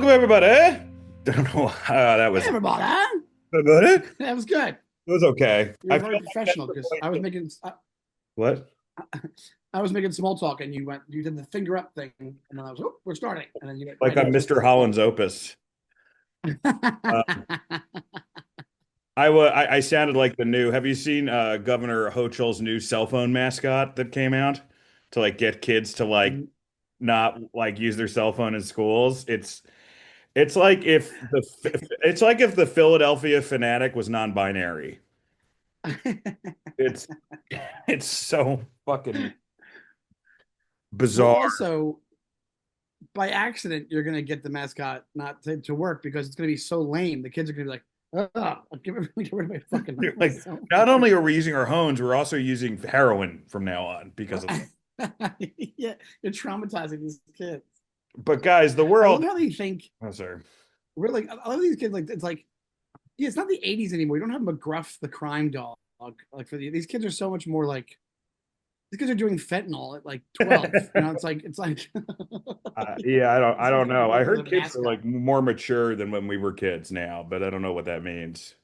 Welcome, everybody. Don't know how that Hey, was. everybody. Huh? Good? It That was good. was okay. You I were feel very like that's professional the because voice of what? I was making small talk and you did the finger up thing and then I was, oh, we're starting. And then you went Like right I'm into Mr. Holland's Opus. Uh, it. I sounded like the new. Have you seen Governor Hochul's new cell phone mascot that came out to like get kids to like not like use their cell phone in schools? It's like if it's like if the Philadelphia Fanatic was non-binary. It's it's so fucking Well, bizarre. also, by accident, you're going to get the mascot not to work because it's going to be so lame. The kids are going to be like, oh, get rid of my fucking You're my like, cell not phone. only are we using our phones, we're also using heroin from now on because of. Yeah, you're traumatizing these kids. But guys, the I love world. how they think Oh, sorry. we're like, I love these kids. Like, it's like, yeah, it's not the 80s anymore. You don't have McGruff the crime dog. Like these kids are so much more like these kids are doing fentanyl at like 12. You know, it's like Yeah, I these kids don't got know. I McGruff as a heard kids are mascot. like more mature than when we were kids now, but I don't know what that means.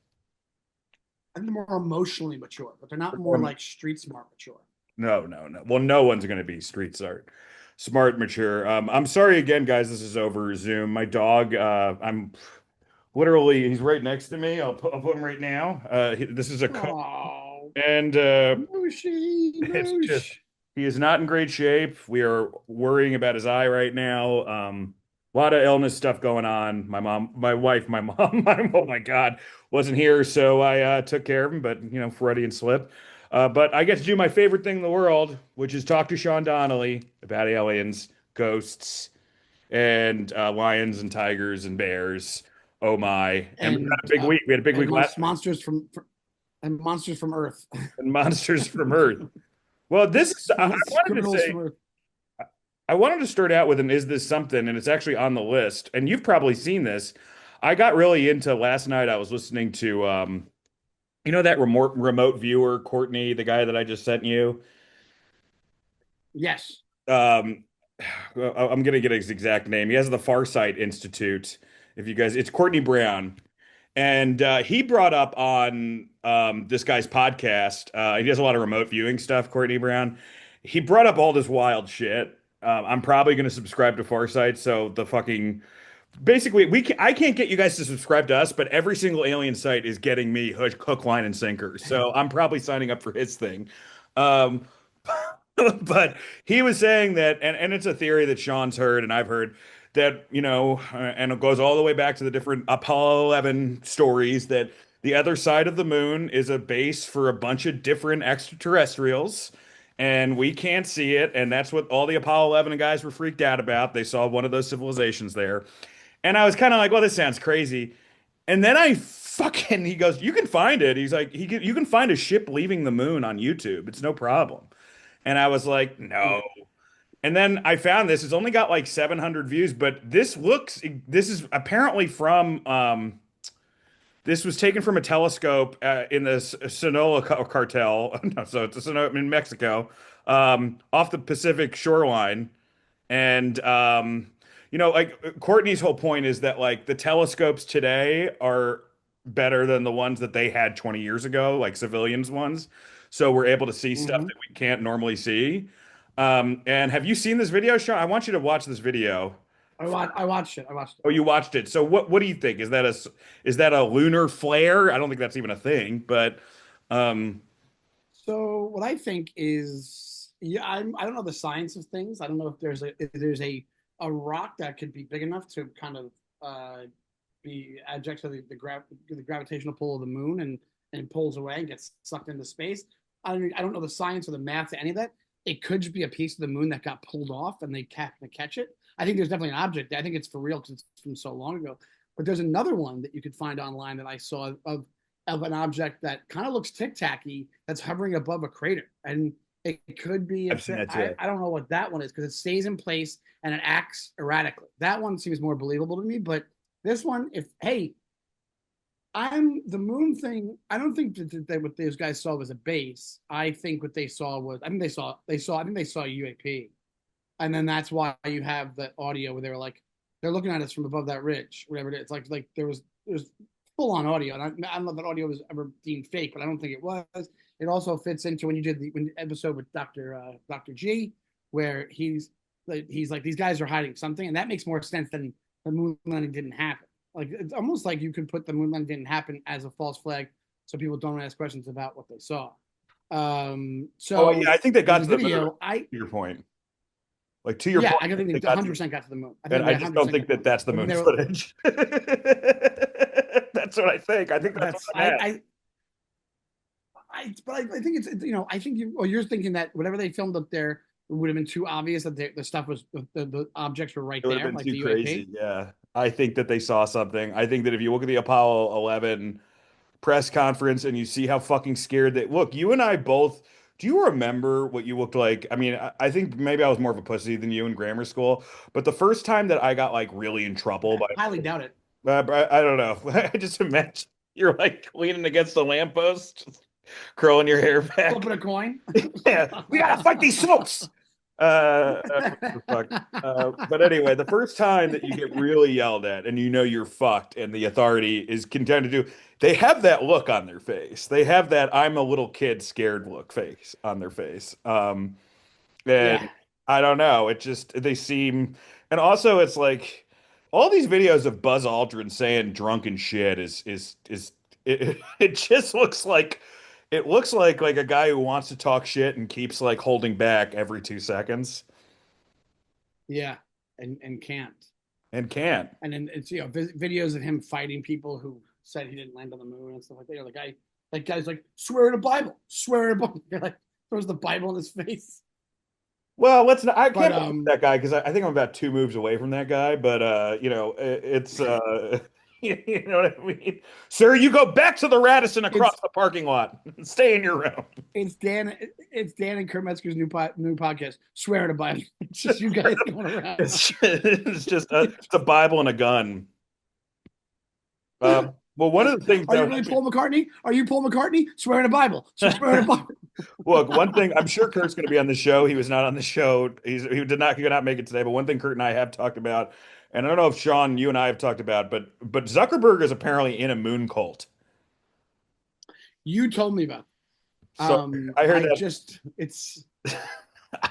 I think they're more emotionally mature, but they're not more Um, like street smart mature. No, no, no. Well, no one's going to be street smart, mature. I'm sorry again, guys. This is over Zoom. My dog. I'm literally. He's right next to me. I'll put him right now. This is a co Oh, and Moshi, it's just Moosh. he is not in great shape. We are worrying about his eye right now. A lot of illness stuff going on. My mom, my wife, my mom, oh my God, wasn't here, so I took care of him. But you know, Freudian slip. But I get to do my favorite thing in the world, which is talk to Sean Donnelly about aliens, ghosts, and lions and tigers and bears. Oh my! And we had a and big week. We had a big week last week. monsters from Earth, And monsters from Earth. Well, this is, I wanted to criminals say, from Earth. I wanted to start out with an is this something? And it's actually on the list. And you've probably seen this. I got really into last night. I was listening to, you know, that remote viewer, Courtney, the guy that I just sent you. Yes. Um, I'm gonna get his exact name. He has the Farsight Institute. If you guys, it's Courtney Brown. And he brought up on this guy's podcast, he does a lot of remote viewing stuff, Courtney Brown. He brought up all this wild shit. I'm probably going to subscribe to Farsight. So the fucking basically, I can't get you guys to subscribe to us, but every single alien site is getting me hook, line, and sinker. So I'm probably signing up for his thing. Um, but he was saying that, and it's a theory that Sean's heard and I've heard that, you know, and it goes all the way back to the different Apollo 11 stories that the other side of the moon is a base for a bunch of different extraterrestrials. And we can't see it. And that's what all the Apollo 11 guys were freaked out about. They saw one of those civilizations there. And I was kind of like, well, this sounds crazy. And then he goes, you can find it. He's like, you can find a ship leaving the moon on YouTube. It's no problem. And I was like, no. And then I found this. It's only got like 700 views, but this is apparently from, this was taken from a telescope in the Sonora cartel. No, so it's a Sonora in Mexico, off the Pacific shoreline. And, you know, like Courtney's whole point is that like the telescopes today are better than the ones that they had 20 years ago, like civilians ones. So we're able to see stuff Hmm. that we can't normally see. And have you seen this video, Sean? I want you to watch this video. I watched it. I watched it. Oh, you watched it. So what do you think? Is that a lunar flare? I don't think that's even a thing, but um So what I think is, yeah, I don't know the science of things. I don't know if there's a rock that could be big enough to kind of be adject to the gravitational pull of the moon and pulls away and gets sucked into space. I don't know the science or the math to any of that. It could just be a piece of the moon that got pulled off and they can't catch it. I think there's definitely an object there. I think it's for real because it's from so long ago. But there's another one that you could find online that I saw of an object that kind of looks tic-tacky that's hovering above a crater. And it could be a I've seen trip. that I, too. I don't know what that one is because it stays in place and it acts erratically. That one seems more believable to me. But this one, if hey, I'm the moon thing. I don't think that what those guys saw was a base. I think what they saw was. I think they saw UAP, and then that's why you have the audio where they were like, they're looking at us from above that ridge, whatever it is. Like there's full on audio, and I don't know if that audio was ever deemed fake, but I don't think it was. It also fits into when you did the episode with Doctor G, where he's like these guys are hiding something, and that makes more sense than the moon landing didn't happen. Like it's almost like you could put the moon landing didn't happen as a false flag, so people don't ask questions about what they saw. Oh yeah, So I think they in got the to the moon. video, I To your point, like to your yeah, point, I I think think they they got to, 100% got to the moon. I and think I they just don't 100% got think to the that moon. that's the But when moon they were footage. That's what I think. I think that's what that's I'm at. I think it's I think you're thinking that whatever they filmed up there would have been too obvious that the stuff was the objects were right It would have there, been like too the crazy. UAP. Yeah, I think that they saw something. I think that if you look at the Apollo 11 press conference and you see how fucking scared they look, you and I both. Do you remember what you looked like? I mean, I think maybe I was more of a pussy than you in grammar school, but the first time that I got like really in trouble I by, highly doubt it. I don't know. I just imagine you're like leaning against the lamppost, just curling your hair back. Flipping a coin. Yeah, we gotta fight these smokes. What the fuck? But anyway, the first time that you get really yelled at and you know you're fucked and the authority is content to do, they have that look on their face. They have that I'm a little kid scared look face on their face. And Yeah, I don't know, it just they seem, and also it's like all these videos of Buzz Aldrin saying drunken shit is it just looks like it looks like a guy who wants to talk shit and keeps like holding back every 2 seconds yeah, and can't. and can't. And then it's videos of him fighting people who said he didn't land on the moon and stuff like that. The guy, that guy's like, swear in a Bible, swear in a Bible. Like throws the Bible in his face. Well, let's not. I But can't believe that guy because I think I'm about 2 moves away from that guy. But it's you know what I mean, sir. You go back to the Radisson across it's the parking lot. Stay in your room. it's Dan and Kurt Metzger's new podcast. Swear in a Bible. It's just you guys going around. It's just it's a Bible and a gun. Well, one of the things Are that you was really actually Paul McCartney? Are you Paul McCartney? Swear in a Bible. So swear in a Bible. look, one thing I'm sure Kurt's going to be on the show. He was not on the show. He could not make it today. But one thing Kurt and I have talked about, and I don't know if Sean, you and I have talked about, but Zuckerberg is apparently in a moon cult. You told me about. So I heard I that. just it's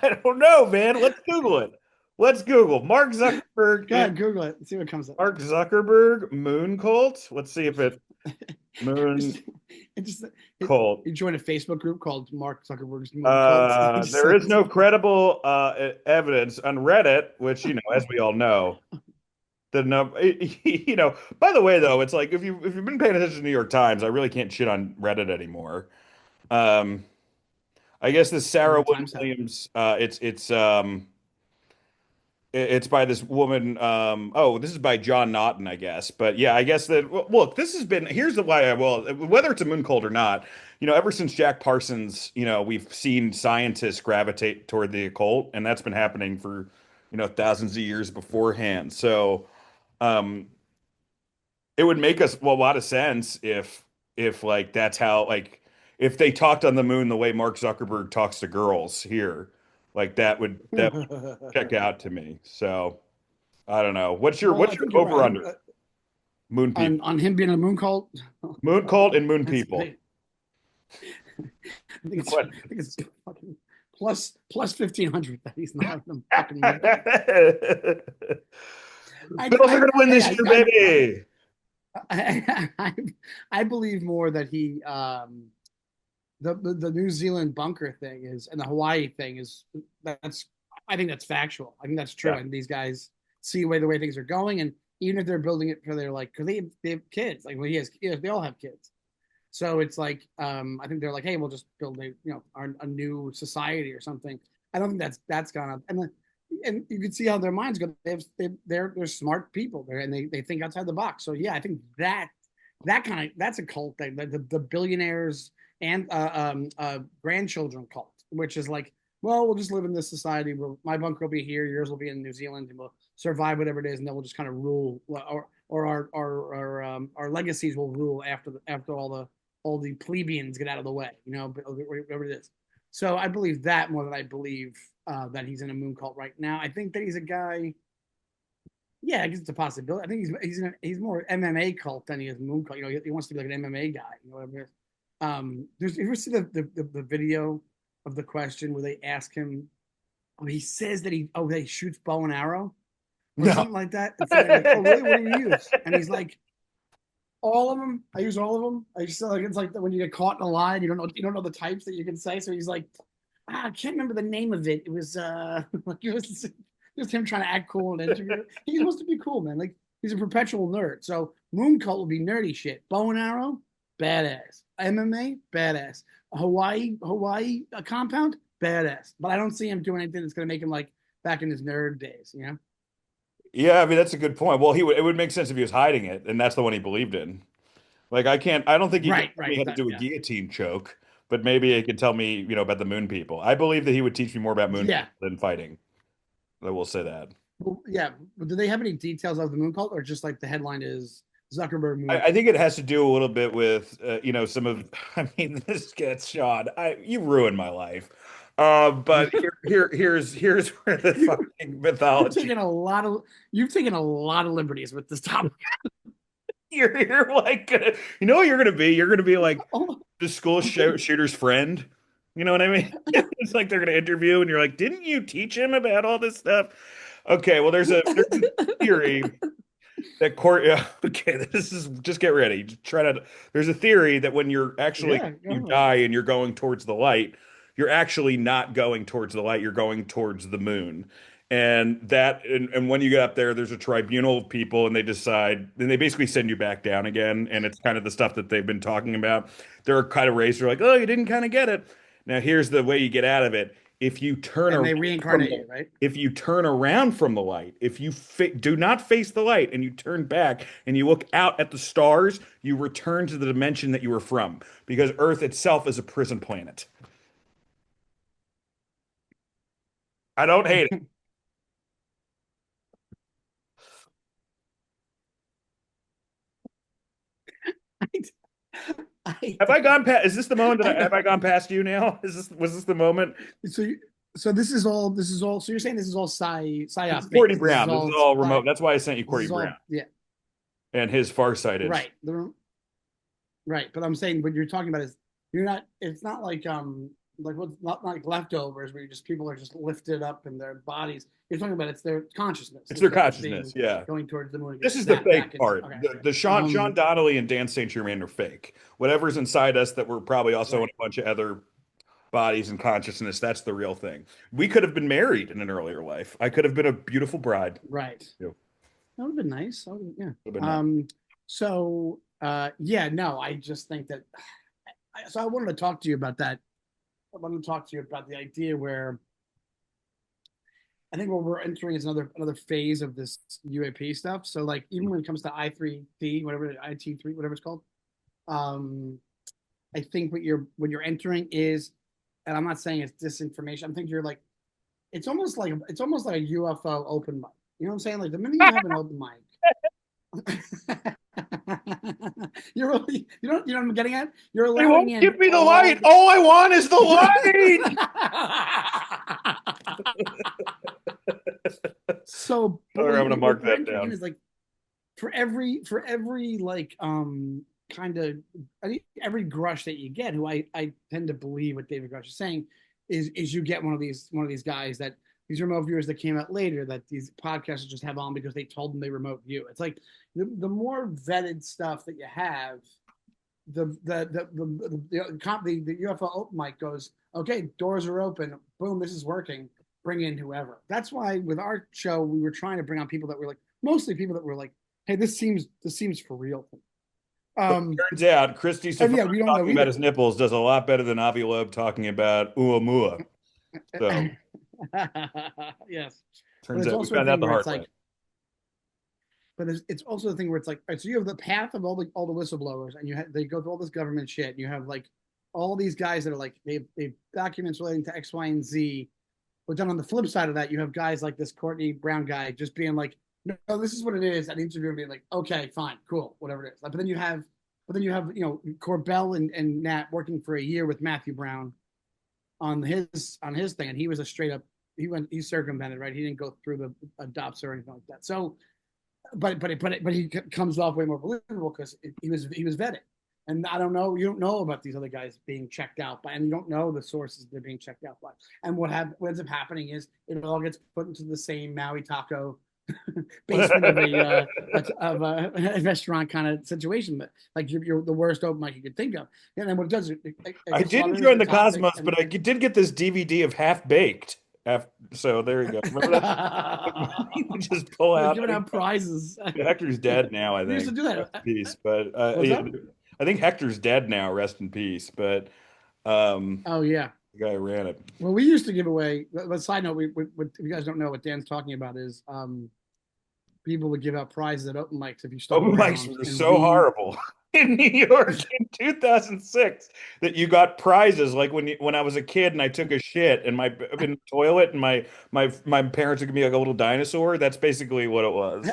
I don't know, man. Let's Google it. Let's Google Mark Zuckerberg go in ahead, Google it. See what comes up. Mark Zuckerberg moon cult. Let's see if it moon Just it just cult. you join a Facebook group called Mark Zuckerberg's Moon Cult. There is no credible evidence on Reddit, which as we all know, the number. By the way, though, it's like if you've been paying attention to the New York Times, I really can't shit on Reddit anymore. Um, I guess this New Sarah York Wood Times have. Williams. It's by this woman. Oh, this is by John Naughton, I guess. But yeah, I guess that. Look, this has been. Here's the why. Whether it's a moon cult or not, ever since Jack Parsons, we've seen scientists gravitate toward the occult, and that's been happening for, thousands of years beforehand. So, um, it would make us a lot of sense if like that's how like if they talked on the moon the way Mark Zuckerberg talks to girls here, like that would check out to me. So I don't know. What's your Well, I what's your think you're right. over under moon people, On him being a moon cult, moon cult and moon that's people? big. I think it's What? I think it's fucking plus 1,500 that he's not in the fucking moon. Bills are gonna win this year, baby. I believe more that he the New Zealand bunker thing is and the Hawaii thing is that's I think that's factual. I think that's true. Yeah. And these guys see the way things are going, and even if they're building it for their like because they have kids like well he has they all have kids, so it's like I think they're like hey we'll just build a new society or something. I don't think that's gonna and you can see how their minds go. They're smart people there, and they think outside the box. So yeah, I think that's a cult thing. The billionaires and grandchildren cult, which is like, well, we'll just live in this society. My bunker will be here, yours will be in New Zealand, and we'll survive whatever it is, and then we'll just kind of rule, or our legacies will rule after all the plebeians get out of the way, whatever it is. So I believe that more than I believe that he's in a moon cult right now. I think that he's a guy. Yeah, I guess it's a possibility. I think he's more MMA cult than he is moon cult. He wants to be like an MMA guy. Whatever it is. There's you ever see the video of the question where they ask him? Oh, he says that he shoots bow and arrow or No. something like that. And so they're like, oh really? What do you use? And he's like, all of them. I use all of them. I just like it's like when you get caught in a lie, and you don't know the types that you can say. So he's like, I can't remember the name of it. It was like it was just him trying to act cool in an interview. He's supposed to be cool, man. Like he's a perpetual nerd. So Moon Cult will be nerdy shit. Bow and arrow, badass. MMA, badass. Hawaii a compound, badass. But I don't see him doing anything that's gonna make him like back in his nerd days, you know? Yeah, I mean that's a good point. Well, it would make sense if he was hiding it, and that's the one he believed in. Like I don't think he could Right, tell right. me how to That, do a yeah. guillotine choke, but maybe he could tell me, about the moon people. I believe that he would teach me more about moon Yeah. people than fighting. I will say that. Well, yeah. But do they have any details of the moon cult or just like the headline is Zuckerberg moon I cult? think it has to do a little bit with, some of. I mean, this gets Sean. You ruined my life. But here's where the you fucking you've mythology. taken a lot of you've taken a lot of liberties with this topic. You're like, you know what you're gonna be? You're gonna be like Oh, the school shooter's friend. You know what I mean? It's like they're gonna interview, and you're like, didn't you teach him about all this stuff? Okay, well, there's a theory that court. Yeah, okay, this is just get ready. Just try to. There's a theory that when you're actually yeah, you go die and you're going towards the light, you're actually not going towards the light. You're going towards the moon. And when you get up there, there's a tribunal of people, and they decide, and they basically send you back down again. And it's kind of the stuff that they've been talking about. They're kind of raised. They're like, oh, you didn't kind of get it. Now here's the way you get out of it. If you turn and around they from reincarnate the you, right? if you turn around from the light, if you do not face the light and you turn back and you look out at the stars, you return to the dimension that you were from because Earth itself is a prison planet. I don't hate it. I, Have I gone past? Is this the moment that I have I gone past you now? Was this the moment? so so this is all so you're saying this is all This is psyop Courtney based. This is Brown. This is all all remote. That's why I sent you this Courtney is Brown all yeah, and his Farsighted. right. Right, but I'm saying what you're talking about is you're not. It's not like what's not like leftovers where you just people are just lifted up in their bodies. You're talking about it's their consciousness It's is their like consciousness. being Yeah. going towards the moon and This gets is the snapped fake back into. part. Okay, okay. The Sean Donnelly and Dan St. Germain are fake. Whatever's inside us that we're probably also in Right. a bunch of other bodies and consciousness, that's the real thing. We could have been married in an earlier life. I could have been a beautiful bride. Right. It would That would have been nice. Yeah. have been nice. So yeah, no, I just think that so I wanted to talk to you about that. I wanted to talk to you about the idea where I think what we're entering is another phase of this UAP stuff. So like even when it comes to I3D, whatever IT3, whatever it's called, um, I think what you're entering is, and I'm not saying it's disinformation. I think you're like it's almost like a UFO open mic. You know what I'm saying? Like the minute you have an open mic, you're really you know what I'm getting at? You're They allowing won't in give me the all light. the All I want is the light. so but All right, what, I'm gonna you, what mark you're that entering in down. is like for every like kind of every Grush that you get, who I tend to believe what David Grush is saying, is you get one of these guys that these remote viewers that came out later that these podcasters just have on because they told them they remote view. It's like the more vetted stuff that you have, the UFO open mic goes, okay, doors are open, boom, this is working. Bring in whoever. That's why with our show we were trying to bring on people that were like mostly people that were like, hey, this seems for real. But Um, it turns out Christy and Safari yeah, we don't know talking about either. his nipples does a lot better than Avi Loeb talking about Uamua. So Yes, but turns it's out we also a found out thing the where it's hard way. like, but it's also the thing where it's like, all right, so you have the path of all the whistleblowers, and they go through all this government shit, and you have like all these guys that are like they documents relating to X, Y, and Z. But then on the flip side of that, you have guys like this Courtney Brown guy just being like, no, this is what it is, and interviewing being like, okay, fine, cool, whatever it is. But then you have Corbell and Nat working for a year with Matthew Brown on his thing, and he was a straight up he circumvented, right? He didn't go through the adopts or anything like that. So but he comes off way more believable because he was vetted. And I don't know, you don't know about these other guys being checked out by, and you don't know the sources they're being checked out by. And what ends up happening is it all gets put into the same Maui Taco basement of a restaurant kind of situation, but like you're the worst open mic you could think of. And then what it does, I it didn't clutters join the the topic, Cosmos, and but I did get this DVD of Half Baked. So there you go. Remember that? You just pull we're out. giving out prizes. Hector's dead now, I We used to think. do Rest that. in peace. But What's yeah, up? I think Hector's dead now. Rest in peace. But Oh yeah. the guy who ran it. Well, we used to give away. But side note, if you guys don't know what Dan's talking about is people would give out prizes at open mics if you stuck Open mics around were and so read. horrible in New York in 2006 that you got prizes like when I was a kid and I took a shit in the toilet and my parents would give me like a little dinosaur. That's basically what it was.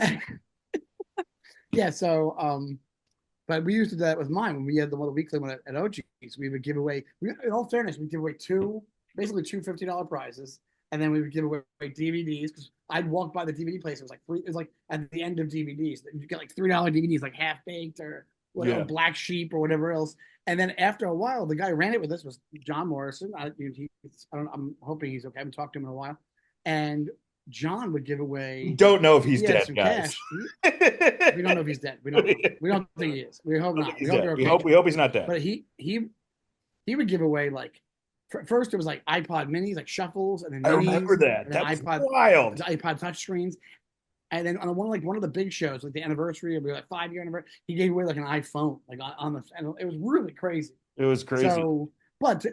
Yeah. So but we used to do that with mine when we had the one weekly one at OG's. We would give away. In all fairness, we'd give away basically two $50 prizes, and then we would give away DVDs because I'd walk by the DVD place. It was like free. It was like at the end of DVDs, you get like $3 DVDs, like Half Baked or whatever, Yeah. Black Sheep or whatever else. And then after a while, the guy who ran it with us was John Morrison. I'm hoping he's okay. I haven't talked to him in a while, and John would give away. Don't know if he's He had dead, some guys. cash. We don't know if he's dead. We don't know. We don't think he is. We hope I think not. We he's hope dead. they're We okay. hope we hope he's not dead. But he would give away like first it was like iPod minis, like shuffles, and then I minis, remember that. and then That was wild. iPod touch screens. And then on one of the big shows, like the anniversary, it'd be like 5 year anniversary, he gave away like an iPhone, like on the, and it was really crazy. It was crazy. So, but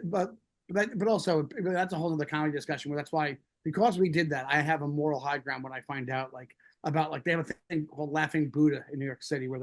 also that's a whole other comedy discussion where that's why because we did that, I have a moral high ground when I find out like about like they have a thing called Laughing Buddha in New York City where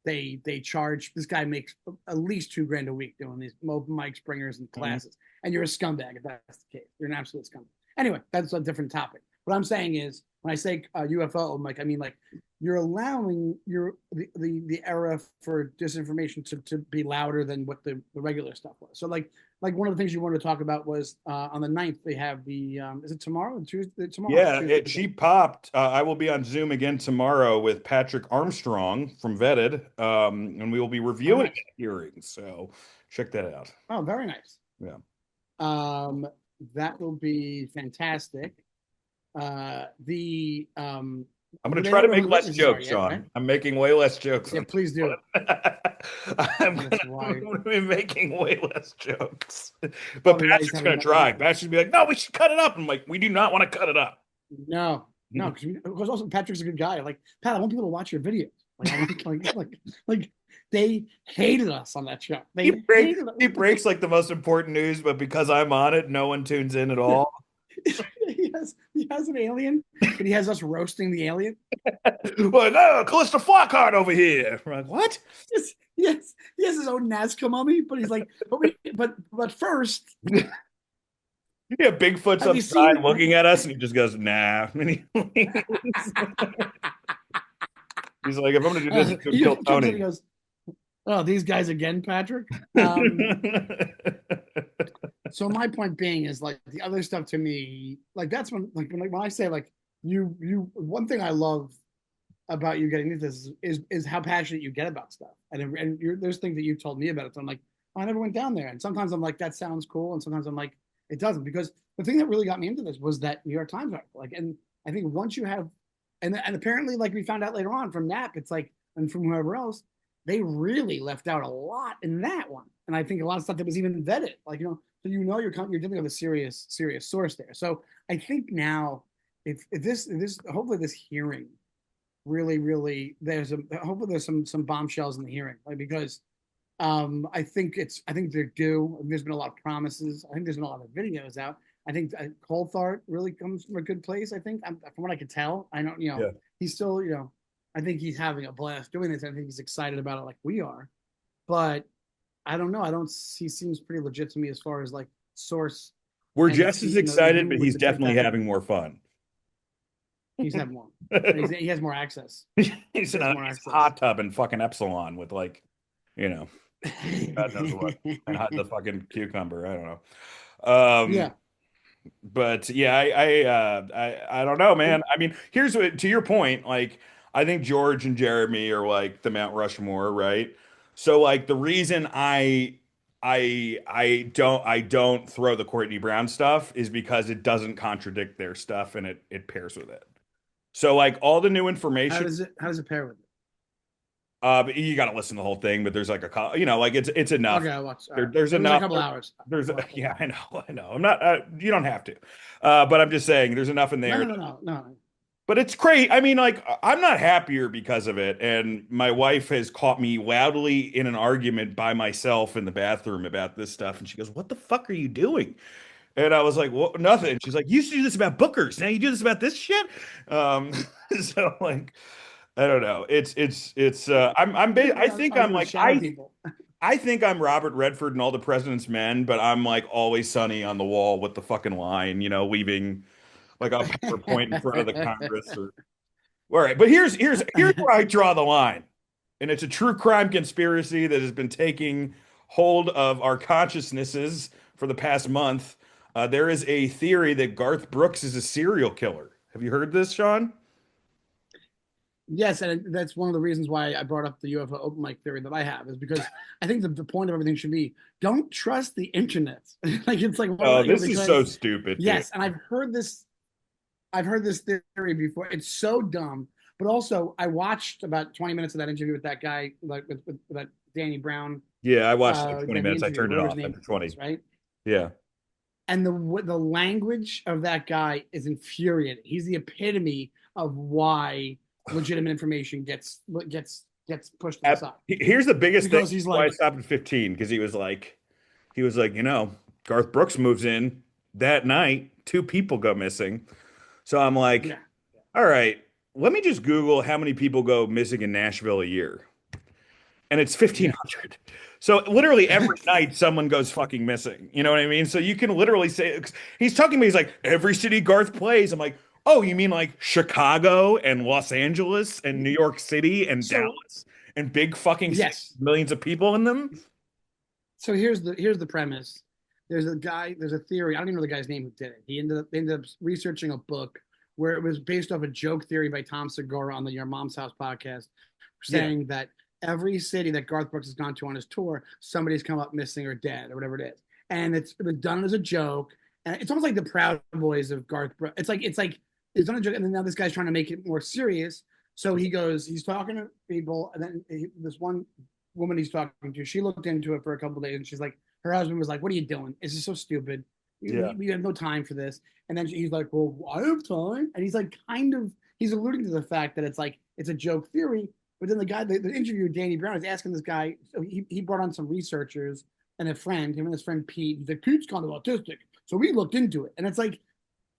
they charge this guy makes at least 2 grand a week doing these open mic springers and Mhm. classes, and you're a scumbag if that's the case. You're an absolute scumbag. Anyway, that's a different topic. What I'm saying is when I say UFO, I'm like I mean like you're allowing the era for disinformation to be louder than what the regular stuff was. So like one of the things you wanted to talk about was on the 9th they have the is it tomorrow Tuesday tomorrow Yeah, Tuesday she popped. I will be on Zoom again tomorrow with Patrick Armstrong from Vetted, and we will be oh reviewing nice hearings. So check that out. oh very nice Yeah. um that will be fantastic the I'm going to they try don't to know who make the less witnesses are jokes, yet, right? Sean. I'm making way less jokes Yeah, on please this do. one. That's I'm why going to be making way less jokes. But probably why he's Patrick's having going to try. Patrick's going to be like, no, we should cut it up. I'm like, we do not want to cut it up. no because also Patrick's a good guy. Like Pat, I want people to watch your videos. Like I want like they hated us on that show. They hated us. He breaks like the most important news, but because I'm on it, no one tunes in at all. He has an alien, but he has us roasting the alien. Like, oh, Callista Flockhart over here. I'm like, what? He has his own Nazca mummy, but he's like, but first, Yeah, Bigfoot's have you outside seen? looking at us, and he just goes, "Nah." And he's like, "If I'm gonna do this, it's gonna He kill comes in, Tony." he goes, "Oh, these guys again, Patrick." So my point being is like the other stuff to me, like that's when I say like you one thing I love about you getting into this is how passionate you get about stuff, there's things that you've told me about it. So I'm like, oh, I never went down there, and sometimes I'm like that sounds cool, and sometimes I'm like it doesn't because the thing that really got me into this was that New York Times article, like, and I think once you have, and apparently like we found out later on from Nap, it's like and from whoever else, they really left out a lot in that one, and I think a lot of stuff that was even vetted, like so you're dealing with a serious source there. So I think now if this hopefully this hearing really hopefully there's some bombshells in the hearing, like because I think they're due. There's been a lot of promises. I think there's been a lot of videos out. I think Coulthard really comes from a good place. I think from what I could tell, I don't Yeah. he's still I think he's having a blast doing this. I think he's excited about it like we are, but I don't know. I don't. He seems pretty legit to me as far as like source, We're and just as who excited, but would he's detect definitely that. having more fun. He's having more. He has more access. He's He in has a more he's access. hot tub in fucking Epsilon with like, you know, God knows what, and the fucking cucumber. I don't know. Yeah. But yeah, I don't know, man. I mean, here's what to your point, like. I think George and Jeremy are like the Mount Rushmore, right? So like the reason I don't throw the Courtney Brown stuff is because it doesn't contradict their stuff and it pairs with it. So like all the new information, How does it pair with it? but you got to listen to the whole thing. But there's like like it's enough. Okay, I watched. All There, right, there's it was like a enough. couple hours. There's I'll watch yeah, it. I know. I'm not. You don't have to. But I'm just saying, there's enough in No, there. no, no, no, no. But it's great. I mean, like, I'm not happier because of it. And my wife has caught me loudly in an argument by myself in the bathroom about this stuff. And she goes, "What the fuck are you doing?" And I was like, "Well, nothing." She's like, "You used to do this about bookers. Now you do this about this shit." Um, so like, I don't know. I think Are I'm you with like, shadow people? I think I'm Robert Redford and all the President's Men, but I'm like always Sunny on the wall with the fucking line, leaving like a PowerPoint in front of the Congress or all right, but here's where I draw the line. And it's a true crime conspiracy that has been taking hold of our consciousnesses for the past month. There is a theory that Garth Brooks is a serial killer. Have you heard this, Sean? Yes, and that's one of the reasons why I brought up the UFO open mic theory that I have is because I think the point of everything should be don't trust the internet. Like it's like Oh, this is so because stupid, dude. yes, and I've heard this theory before. It's so dumb, but also I watched about 20 minutes of that interview with that guy, like with that Danny Brown, Yeah, I watched like 20 that he minutes. I interviewed, turned it whatever his off name after was, 20. right? Yeah. And the language of that guy is infuriating. He's the epitome of why legitimate information gets pushed to the side Here's the biggest thing because he's why I like, stopped at 15 because he was like, Garth Brooks moves in that night, two people go missing. So I'm like, yeah, all right, let me just Google how many people go missing in Nashville a year. And it's yeah. 1,500. So literally every night someone goes fucking missing. You know what I mean? So you can literally say, he's talking to me, he's like, every city Garth plays. I'm like, oh, you mean like Chicago and Los Angeles and New York City and So Dallas and big fucking cities, yes, with millions of people in them? so here's the premise. There's a theory. I don't even know the guy's name who did it. They ended up researching a book where it was based off a joke theory by Tom Segura on the Your Mom's House podcast, Yeah. saying that every city that Garth Brooks has gone to on his tour, somebody's come up missing or dead or whatever it is, and it was done as a joke, and it's almost like the Proud Boys of Garth Brooks. It's like it's done a joke, and then now this guy's trying to make it more serious. So he's talking to people, and then this one woman he's talking to, she looked into it for a couple of days, and she's like, her husband was like, "What are you doing? This is so stupid. Yeah. We have no time for this." And then he's like, "Well, I have time," and he's like, he's alluding to the fact that it's like it's a joke theory. But then the interviewer Danny Brown is asking this guy. So he brought on some researchers and a friend, him and his friend Pete. He's like, Pete's kind of autistic, so we looked into it, and it's like,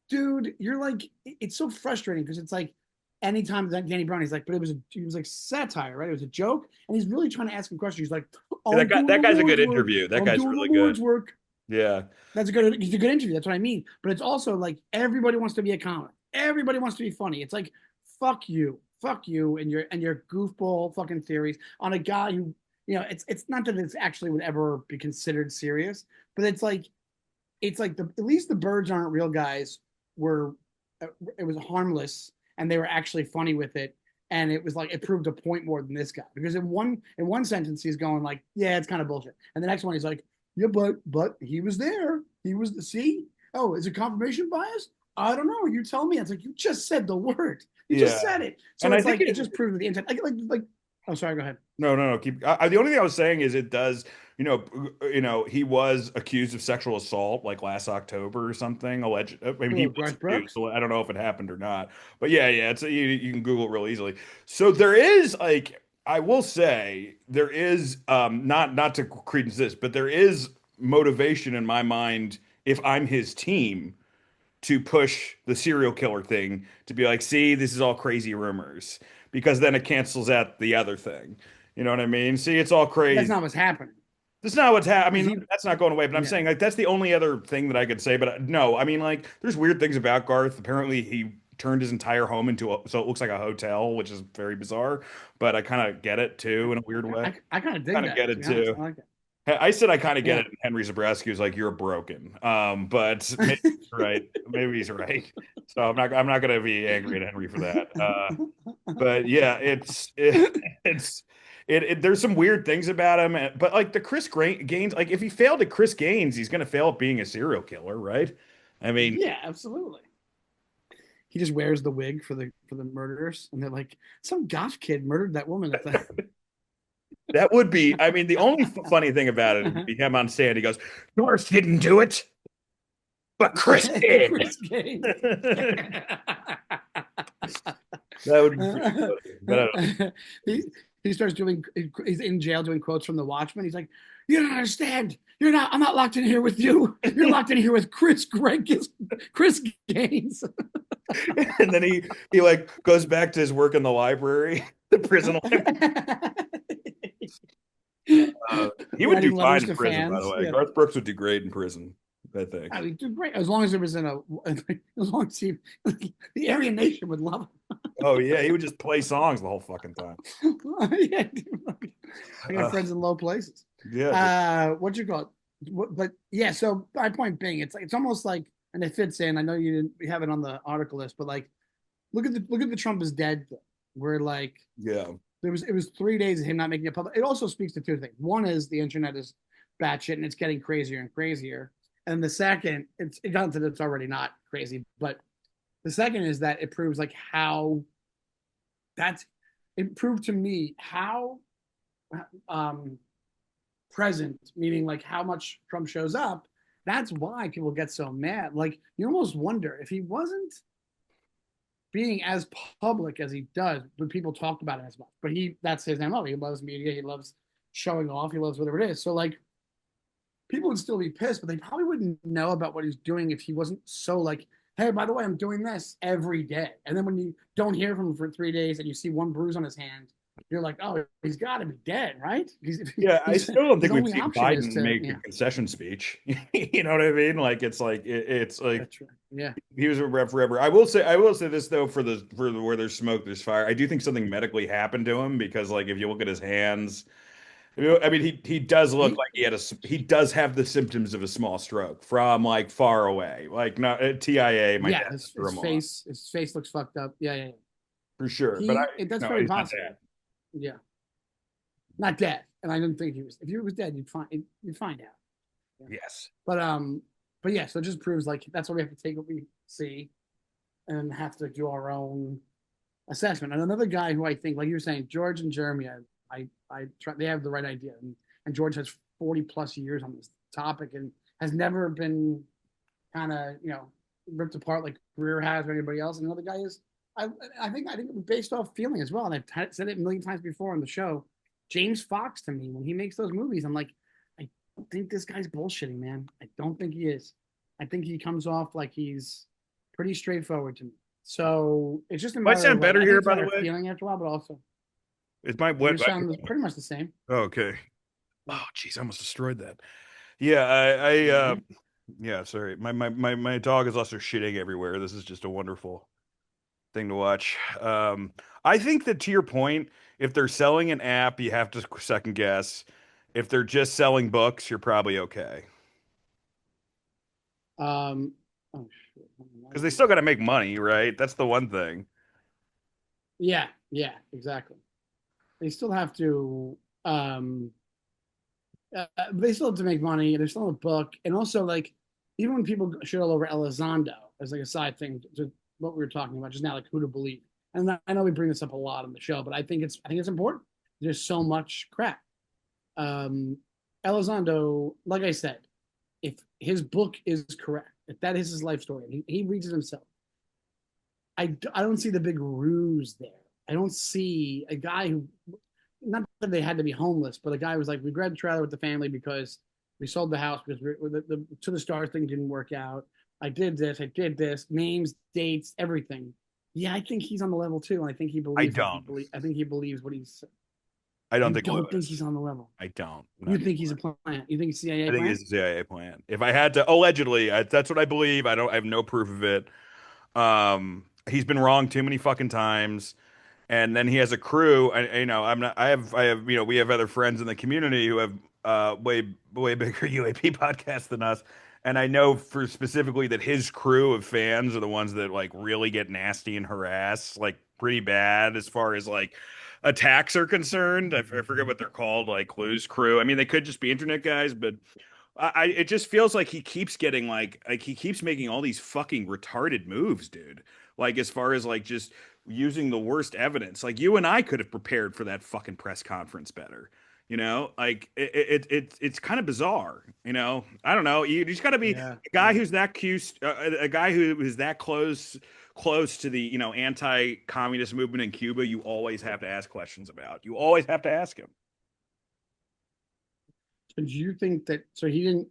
dude, you're like, it's so frustrating because it's like anytime that Danny Brown, he's like, but he was like satire, right? It was a joke, and he's really trying to ask him questions. He's like, Yeah, I'm doing that the guy's a good Lord's work. interview. That I'm guy's doing really the good. Lord's work. Yeah. He's a good interview. That's what I mean. But it's also like everybody wants to be a comic. Everybody wants to be funny. It's like, fuck you, and your goofball fucking theories on a guy who, it's not that it's actually would ever be considered serious, but it's like at least the birds aren't real guys were it was harmless and they were actually funny with it, and it was like it proved a point more than this guy because in one sentence he's going like, yeah, it's kind of bullshit, and the next one he's like, yeah, but he was there, he was the see, oh, is it confirmation bias, I don't know, you tell me. It's like, you just said the word, you just Yeah. said it, so And I it's think like it just proved the intent, like oh, sorry, go ahead. no, no, no. The only thing I was saying is it does, he was accused of sexual assault like last October or something. Alleged. I mean, he Oh, was Garth accused. Brooks. So I don't know if it happened or not. But yeah, yeah. You can Google it real easily. So there is like, I will say there is not to credence this, but there is motivation in my mind if I'm his team to push the serial killer thing to be like, see, this is all crazy rumors because then it cancels out the other thing. You know what I mean? See, it's all That's crazy. not what's happening. That's not what's happening. I Because mean, he, that's not going away, but I'm yeah. saying like that's the only other thing that I could say. But no, I mean, like there's weird things about Garth. Apparently, he turned his entire home into so it looks like a hotel, which is very bizarre. But I kind of get it too in a weird way. I kind of dig Kind of that, get to it be honest. too. I like it. I said I kind of get Yeah. it. And Henry Zabrowski was like, "You're broken," but maybe he's right. Maybe he's right. So I'm not gonna be angry at Henry for that. But yeah, there's some weird things about him, but like the Gaines, like if he failed at Chris Gaines, he's gonna fail at being a serial killer, right? I mean, Yeah, absolutely. He just wears the wig for the murderers, and they're like, some goth kid murdered that woman at the. that would be, I mean, the only funny thing about it would be him on stand. He goes, North didn't do it, but Chris did. Chris Gaines. That would be pretty funny. But I don't know. he he starts doing. He's in jail doing quotes from The Watchmen. He's like, "You don't understand. You're not. I'm not locked in here with you. You're locked in here with Chris Gaines." And then he like goes back to his work in the library, the prison library. He would Writing do fine letters in to prison, by the fans. way. Yeah, Garth Brooks would do great in prison, I think. I mean, do great as long as it was in a. As long as he, the Aryan Nation would love Oh yeah, he would just play songs the whole fucking time. him. Yeah, I got Uh, friends in low places. yeah, dude. What you call it? But yeah, so my point being, it's almost like, and it fits in. I know you didn't have it on the article list, but like, look at the Trump is dead thing, where like Yeah. it was 3 days of him not making it public. It also speaks to two things. One is the internet is batshit and it's getting crazier and crazier, and the second, it got into it's already not crazy, but the second is that it proves like how that's it proved to me how um present, meaning like how much Trump shows up. That's why people get so mad. Like you almost wonder if he wasn't being as public as he does, would people talk about it as much? But that's his MO. He loves media. He loves showing off. He loves whatever it is. So like people would still be pissed, but they probably wouldn't know about what he's doing if he wasn't so like, hey, by the way, I'm doing this every day. And then when you don't hear from him for 3 days and you see one bruise on his hand, you're like, oh, he's got to be dead, right? Yeah, I still don't His think we've only seen option is Biden to, make a yeah, concession speech. You know what I mean? Like it's like that's right. Yeah. he was a rep forever. I will say this though, for the where there's smoke, there's fire. I do think something medically happened to him because like if you look at his hands, I mean he does look He, like he does have the symptoms of a small stroke from like far away. Like not TIA, my yeah, dad threw him on his face looks fucked up. Yeah, yeah, yeah. for sure. But That's no, very he's not possible. dead. Yeah. Not dead. And I didn't think he was, if he was dead, you'd find out. Yeah. Yes. But but yeah, so it just proves like that's why we have to take what we see and have to do our own assessment. And another guy who I think, like you were saying, George and Jeremy, I try, they have the right idea, and George has 40 plus years on this topic and has never been kind of ripped apart like Greer has or anybody else. And another guy is, I I think it was based off feeling as well. And I've said it a million times before on the show. James Fox to me when he makes those movies, I'm like, I don't think this guy's bullshitting, man. I don't think he is. I think he comes off like he's pretty straightforward to me. So it's just a Do I matter of sound like better I think here, it's a by the matter of way? feeling after a while, but also Is my your what? sound is pretty much the same. Oh, okay. Yeah. Oh, geez, I almost destroyed that. Yeah, yeah, sorry. My dog is also shitting everywhere. This is just a wonderful thing to watch. I think that to your point, if they're selling an app, you have to second guess. If they're just selling books, you're probably okay. Um, oh shit. Because they still got to make money, right? That's the one thing. Yeah, yeah, exactly. They still have to they still have to make money. They're still a book, and also like even when people shit all over Elizondo as like a side thing to what we were talking about just now, like who to believe. And I know we bring this up a lot on the show, but I think it's important. There's so much crap. Um, Elizondo, like I said, if his book is correct, if that is his life story, and he reads it himself, I don't see the big ruse there. I don't see a guy who, not that they had to be homeless, but a guy who was like, we grabbed the trailer with the family because we sold the house because the to the stars thing didn't work out. I did this, names, dates, everything. Yeah, I think he's on the level too, and I think he I believes don't. I think he believes what he's. I don't You think don't think Lewis. he's on the level. I don't. You Not think he's a anymore. plant. You think he's CIA I think plant. it's a CIA plan. If I had to, allegedly, that's what I believe. I have no proof of it. He's been wrong too many fucking times. And then he has a crew. I'm not. I have. We have other friends in the community who have way bigger UAP podcast than us, and I know for specifically that his crew of fans are the ones that like really get nasty and harass like pretty bad as far as like attacks are concerned. I forget what they're called, like Clues crew. I mean, they could just be internet guys, but it just feels like he keeps getting like he keeps making all these fucking retarded moves, dude. Like as far as like just using the worst evidence. Like you and I could have prepared for that fucking press conference better. You know, like it's kind of bizarre. You know, I don't know. You just got to be Yeah, a guy yeah, who's that cute, a guy who is that close to the anti-communist movement in Cuba. You always have to ask questions about. You always have to ask him. so do you think that? So he didn't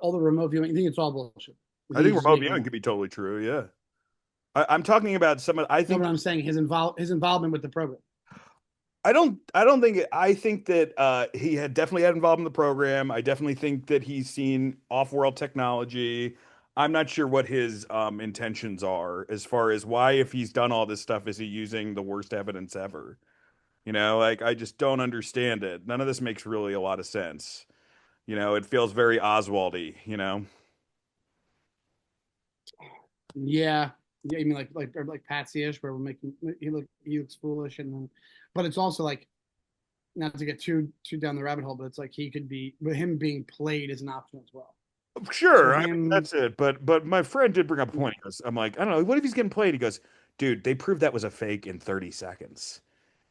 all the remote viewing. You think it's all bullshit? I He's think just remote making it viewing up. could be totally true. Yeah. I'm talking about some of I No, think but I'm saying his involvement with the program. I don't think I think that he had definitely had involved in the program. I definitely think that he's seen off-world technology. I'm not sure what his intentions are as far as why, if he's done all this stuff, is he using the worst evidence ever? You know, like I just don't understand it. None of this makes really a lot of sense. You know, it feels very Oswaldy, you know. Yeah, yeah. You mean like Patsy-ish, where we're making he looks foolish, and then, but it's also like not to get too down the rabbit hole, but it's like he could be, but him being played is an option as well. So Sure, I mean him, that's it. But my friend did bring up a point. He goes, I'm like, I don't know, what if he's getting played? He goes, dude, they proved that was a fake in 30 seconds.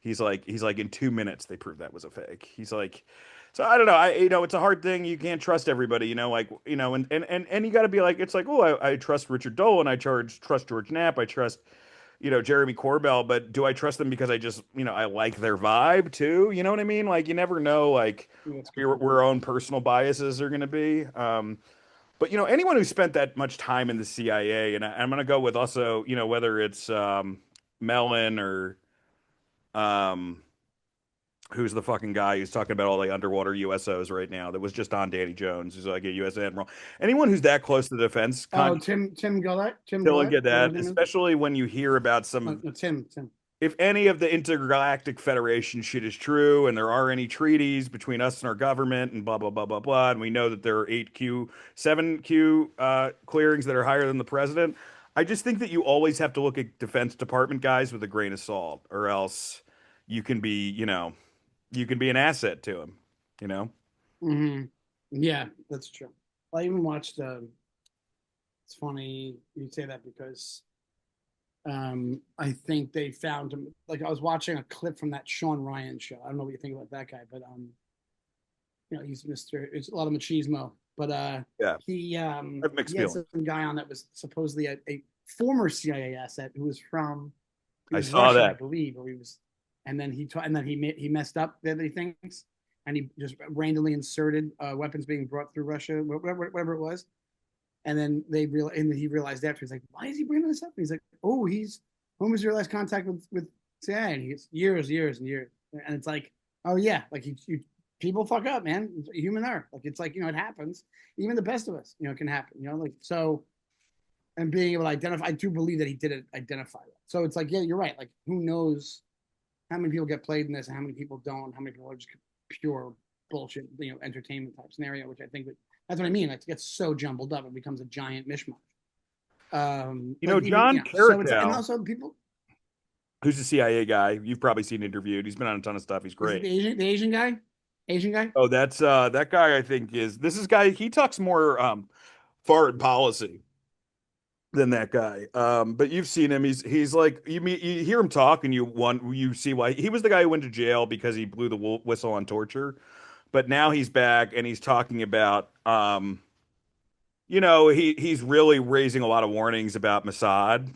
He's like in 2 minutes they proved that was a fake. He's like, so I don't know. It's a hard thing. You can't trust everybody. Like and you got to be like, it's like, oh, I trust Richard Dolan. I trust George Knapp. I trust Jeremy Corbell. But do I trust them because I just I like their vibe too? You know what I mean? Like you never know like yeah, that's a good where point. our own personal biases are going to be. But anyone who spent that much time in the CIA, and I'm going to go with also, whether it's Mellon or um, who's the fucking guy who's talking about all the underwater USOs right now that was just on Danny Jones, who's like a U.S. admiral. Anyone who's that close to the defense Oh, con Tim still Gillette, get is that what that, his name is? especially when you hear about some No, of, no, Tim. if any of the intergalactic federation shit is true and there are any treaties between us and our government and blah blah blah blah blah, and we know that there are 8Q 7Q clearings that are higher than the president. I just think that you always have to look at Defense Department guys with a grain of salt, or else you can be you can be an asset to him, you know. Hmm. Yeah, that's true. I even watched. It's funny you say that because I think they found him. Like I was watching a clip from that Sean Ryan show. I don't know what you think about that guy, but he's Mister. It's a lot of machismo, but Yeah, I have mixed he had feelings. some guy on that was supposedly a former CIA asset who was from he I was saw Russian, I that. believe, or he was, and then he messed up the other things, and he just randomly inserted weapons being brought through Russia, whatever it was, and then he realized after he's like, why is he bringing this up? And he's like, oh, when was your last contact with CIA? And he's years and years, and it's like, oh yeah, like people fuck up, man. It's human error. Like it's like it happens. Even the best of us, it can happen. Like so, and being able to identify, I do believe that he did identify that. So it's like, yeah, you're right. Like who knows how many people get played in this and how many people don't, how many people are just pure bullshit, entertainment type scenario, which I think that's what I mean. Like, it gets so jumbled up, it becomes a giant mishmash. But even, John so it's like, and Carrico, also people, who's a CIA guy, you've probably seen interviewed. He's been on a ton of stuff. He's is it great. the Asian guy? Asian guy? Oh, that's that guy. I think is this is guy. He talks more foreign policy than that guy. But you've seen him. He's like you hear him talk, and you see why he was the guy who went to jail because he blew the whistle on torture. But now he's back, and he's talking about he's really raising a lot of warnings about Mossad,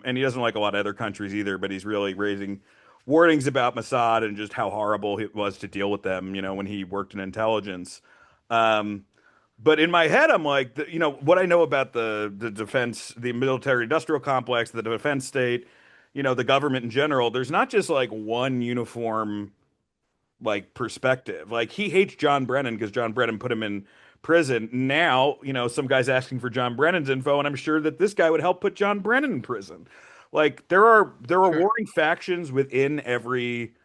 and he doesn't like a lot of other countries either, but he's really raising warnings about Mossad and just how horrible it was to deal with them, when he worked in intelligence. Um, but in my head, I'm like, what I know about the defense, the military industrial complex, the defense state, the government in general, there's not just like one uniform like perspective. Like he hates John Brennan because John Brennan put him in prison. Now, some guy's asking for John Brennan's info, and I'm sure that this guy would help put John Brennan in prison. Like there are Sure. warring factions within every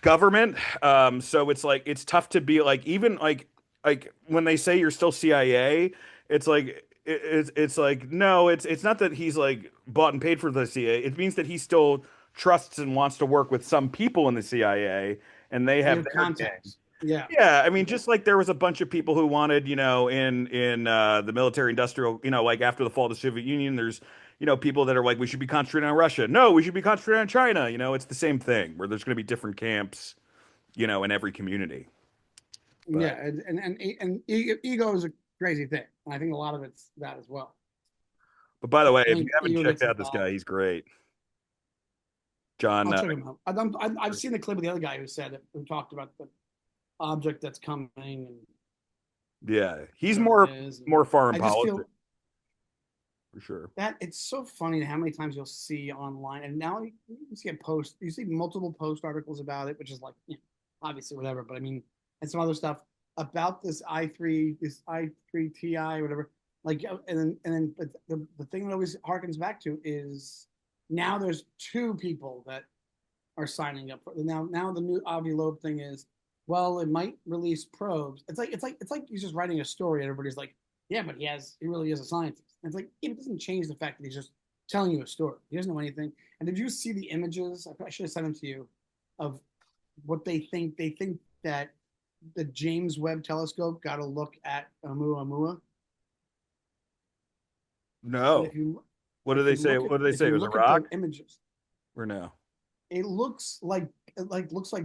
government. So it's like it's tough to be like even like when they say you're still CIA, it's like it's like no, it's not that he's like bought and paid for the CIA. It means that he still trusts and wants to work with some people in the CIA, and they You have have their game. contacts. Yeah. Yeah, I mean, Yeah. just like there was a bunch of people who wanted, in the military industrial, like after the fall of the Soviet Union, there's, people that are like, we should be concentrating on Russia. No, we should be concentrating on China. It's the same thing where there's going to be different camps, in every community. But Yeah. Ego is a crazy thing. And I think a lot of it's that as well. but by the way, I if you think haven't ego checked gets out this involved. guy, he's great. John, I'll check him out. I've seen the clip of the other guy who said it, who talked about the object that's coming and yeah, he's whatever it more is. And more foreign I just politics feel for sure. that it's so funny how many times you'll see online, and now you see a post, you see multiple post articles about it, which is like, obviously whatever, but I mean, and some other stuff about this i3 Ti, whatever. Like, but the thing that always harkens back to is now there's two people that are signing up for now the new Avi Loeb thing is, well, it might release probes. It's like he's just writing a story and everybody's like, yeah, but he really is a scientist. And it's like it doesn't change the fact that he's just telling you a story. He doesn't know anything. And did you see the images? I should have sent them to you of what they think. They think that the James Webb Telescope got a look at Oumuamua. But No, what do they say? What do they if say? It you was a look at the rock images, or no? it looks like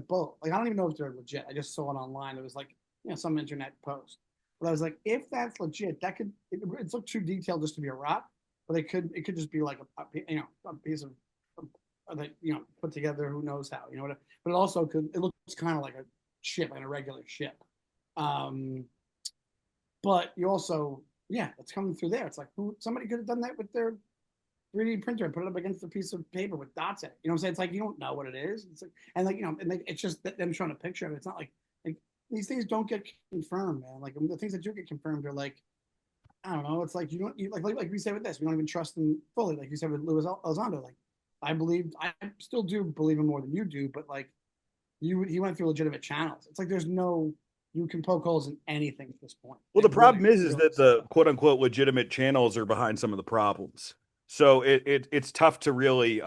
both. Like I don't even know if they're legit. I just saw it online. It was like some internet post. But I was like, if that's legit, it's looked too detailed just to be a rock. But it could just be like a piece of that put together. Who knows how what? But it also it looks kind of like a ship, like a regular ship. Um, but you also it's coming through there. It's like somebody could have done that with their 3D printer and put it up against a piece of paper with dots in it. You know what I'm saying? It's like you don't know what it is. It's like it's just them showing a picture of it. It's not like these things don't get confirmed, man. Like the things that do get confirmed are like I don't know. It's like you don't like we say with this, we don't even trust them fully. Like you said with Louis Elizondo, like I still do believe him more than you do, but like he went through legitimate channels. It's like there's no you can poke holes in anything at this point. Well, the It problem is really that is. the quote unquote legitimate channels are behind some of the problems. So it's tough to really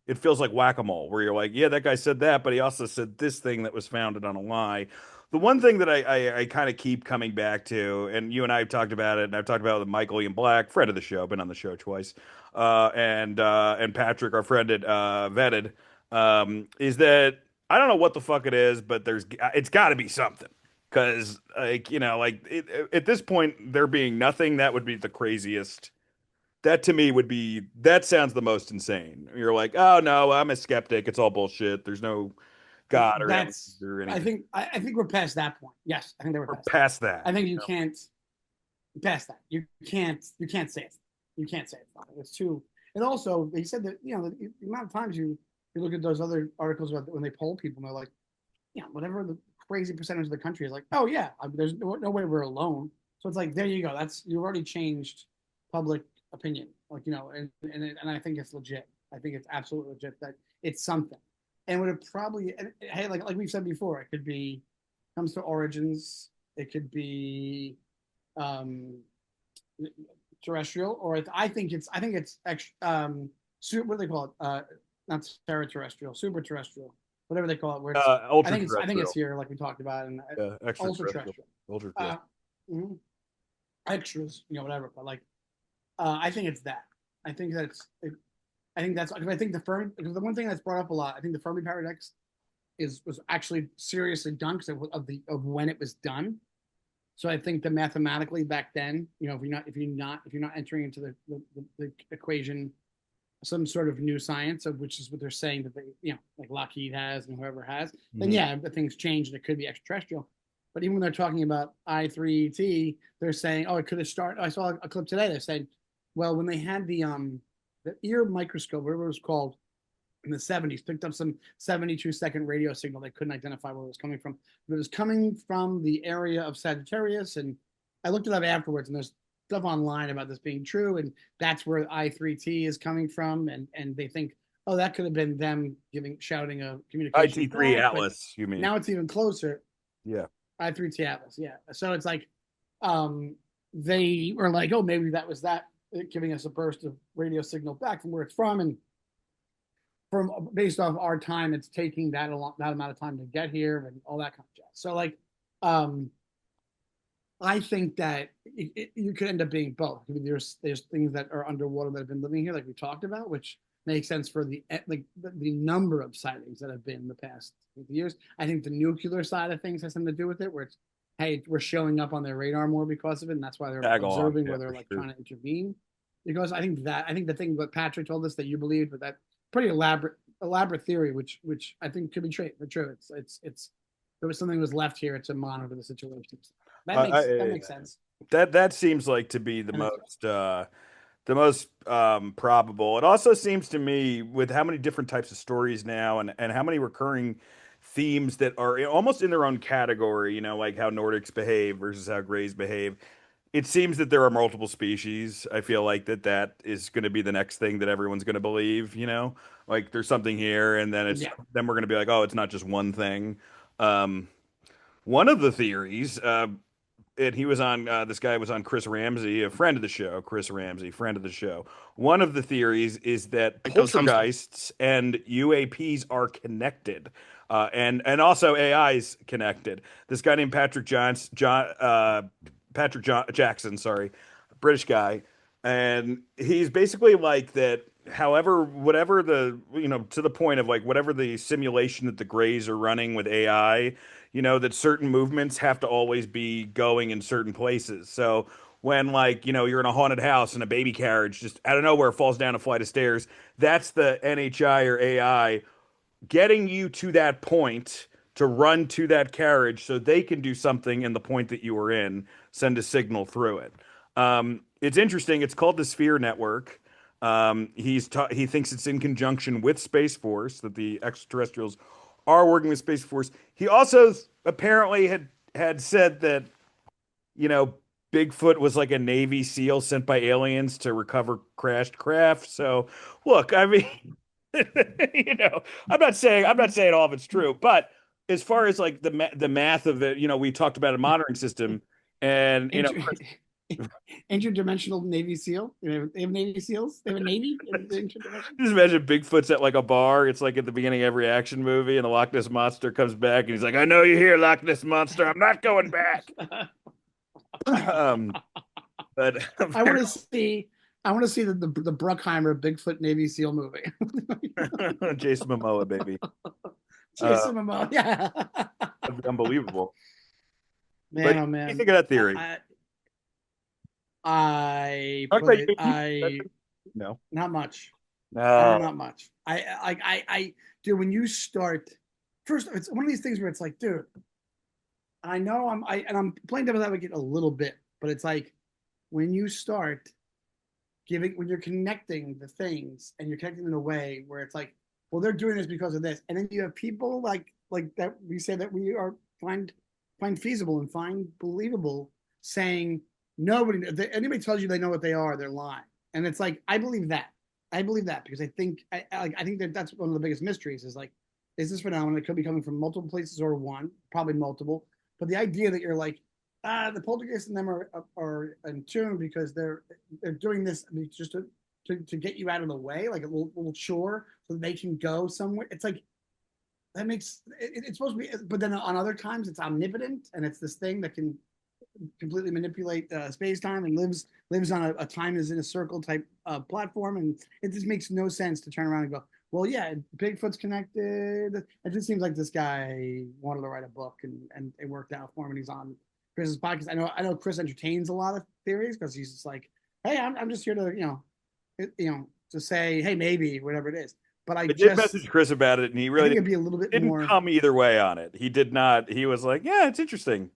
it feels like whack-a-mole where you're like, yeah, that guy said that, but he also said this thing that was founded on a lie. The one thing that I kind of keep coming back to, and you and I have talked about it, and I've talked about it with Michael Ian Black, friend of the show, been on the show twice, and Patrick, our friend at Vetted, is that I don't know what the fuck it is, but it's got to be something. Because, like, at this point, there being nothing, that would be the craziest. That to me that sounds the most insane. You're like, oh no, I'm a skeptic. It's all bullshit. There's no God or aliens That's or I anything. think I think we're past that point. Yes, I think they were We're past that. past that. I think you can't past that. You can't say it. You can't say it's not. It's too. And also, they said that the amount of times you look at those other articles about when they poll people, and they're like, whatever the crazy percentage of the country is like, oh yeah, there's no way we're alone. So it's like there you go. That's you've already changed public opinion. Like and I think it's legit. I think it's absolutely legit that it's something. And would it probably hey like we've said before, it could be comes to origins. It could be um, terrestrial, or I think it's what do they call it? Not terrestrial, super terrestrial, whatever they call it. Where it's I think it's Ultra-terrestrial. here, like we talked about, and Yeah, ultra extraterrestrial. terrestrial, uh, Ultra-terrestrial. mhm, extras, whatever. But like, I think it's that. I think that's. I think that's because I think because the one thing that's brought up a lot. I think the Fermi paradox was actually seriously done because of when it was done. So I think that mathematically back then, if you're not entering into the equation some sort of new science of which is what they're saying that they like Lockheed has and whoever has, then Mhm. yeah, the things change and it could be extraterrestrial. But even when they're talking about I3T, they're saying, oh, it could have started. I saw a clip today. They're saying, well, when they had the ear microscope, whatever it was called, in the 70s, picked up some 72-second radio signal they couldn't identify where it was coming from. But it was coming from the area of Sagittarius. And I looked it up afterwards, and there's stuff online about this being true. And that's where I3T is coming from. And they think oh, that could have been them shouting a communication IT3 back, but Atlas, you mean? now it's even closer. Yeah. I3T Atlas, yeah. So it's like, um, they were like, oh, maybe that was that giving us a burst of radio signal back from where it's from, and from based off our time, it's taking that amount of time to get here and all that kind of jazz. So like, um, I think that you could end up being both. I mean, there's things that are underwater that have been living here, like we talked about, which makes sense for the number of sightings that have been in the past years. I think the nuclear side of things has something to do with it, where it's, hey, we're showing up on their radar more because of it, and that's why they're Tag along. observing, Yeah, where they're for like sure. trying to intervene. Because I think the thing that Patrick told us that you believed, but that pretty elaborate theory, which I think could be true. It's there was something was left here to monitor the situation. That makes sense. That seems like to be That makes sense. the most probable. It also seems to me with how many different types of stories now and how many recurring themes that are almost in their own category, like how Nordics behave versus how Greys behave. It seems that there are multiple species. I feel like that is going to be the next thing that everyone's going to believe. Like there's something here, and Yeah. then we're going to be like, oh, it's not just one thing. Um, one of the theories, and he was on this guy was on Chris Ramsey, a friend of the show. Chris Ramsey, friend of the show. One of the theories is that It goes some stuff. poltergeists and UAPs are connected, and also AIs connected. This guy named Jackson, sorry, British guy, and he's basically like that. However, whatever to the point of like whatever the simulation that the Greys are running with AI, that certain movements have to always be going in certain places. So when like, you're in a haunted house and a baby carriage just out of nowhere falls down a flight of stairs, that's the NHI or AI getting you to that point to run to that carriage so they can do something in the point that you were in, send a signal through it. It's interesting. It's called the Sphere Network. He thinks it's in conjunction with Space Force that the extraterrestrials are working with Space Force. He also apparently had said that you know Bigfoot was like a Navy SEAL sent by aliens to recover crashed craft. So look, I mean, I'm not saying all of it's true, but as far as like the math of it, we talked about a monitoring system, and Inter- Interdimensional Navy SEAL. They have Navy SEAls. They have a Navy in the interdimension. just imagine Bigfoot's at like a bar. It's like at the beginning of every action movie, and the Loch Ness monster comes back, and he's like, "I know you're here, Loch Ness monster. I'm not going back." um, but I want to see. I want to see the Bruckheimer Bigfoot Navy SEAL movie. Jason Momoa, baby, uh, Jason Momoa. Yeah. that'd be unbelievable. But Man, oh what do you man. think of that theory? I Talk put about it. you. I No, not much. no. Not much. Dude, when you start, first, it's one of these things where it's like, dude, I know I'm playing devil's advocate a little bit, but it's like when you start when you're connecting the things and you're connecting in a way where it's like, well, they're doing this because of this, and then you have people like that we say that we are find feasible and find believable, saying nobody, if anybody tells you they know what they are, they're lying, and it's like I believe that. I believe that because I think that that's one of the biggest mysteries is like, is this phenomenon? It could be coming from multiple places or one, probably multiple. But the idea that you're like, the poltergeists and them are in tune because they're doing this just to get you out of the way, like a little chore, so they can go somewhere. It's like that makes it's supposed to be, but then on other times it's omnipotent and it's this thing that can completely manipulate space time and lives on a time is in a circle type platform, and it just makes no sense to turn around and go, well, yeah, Bigfoot's connected. It just seems like this guy wanted to write a book, and it worked out for him, and he's on Chris's podcast. I know Chris entertains a lot of theories because he's just like, hey, I'm just here to to say, hey, maybe whatever it is. But I did message Chris about it, and he I really think it'd be a little bit didn't more. come either way on it. He did not. He was like, "Yeah, it's interesting."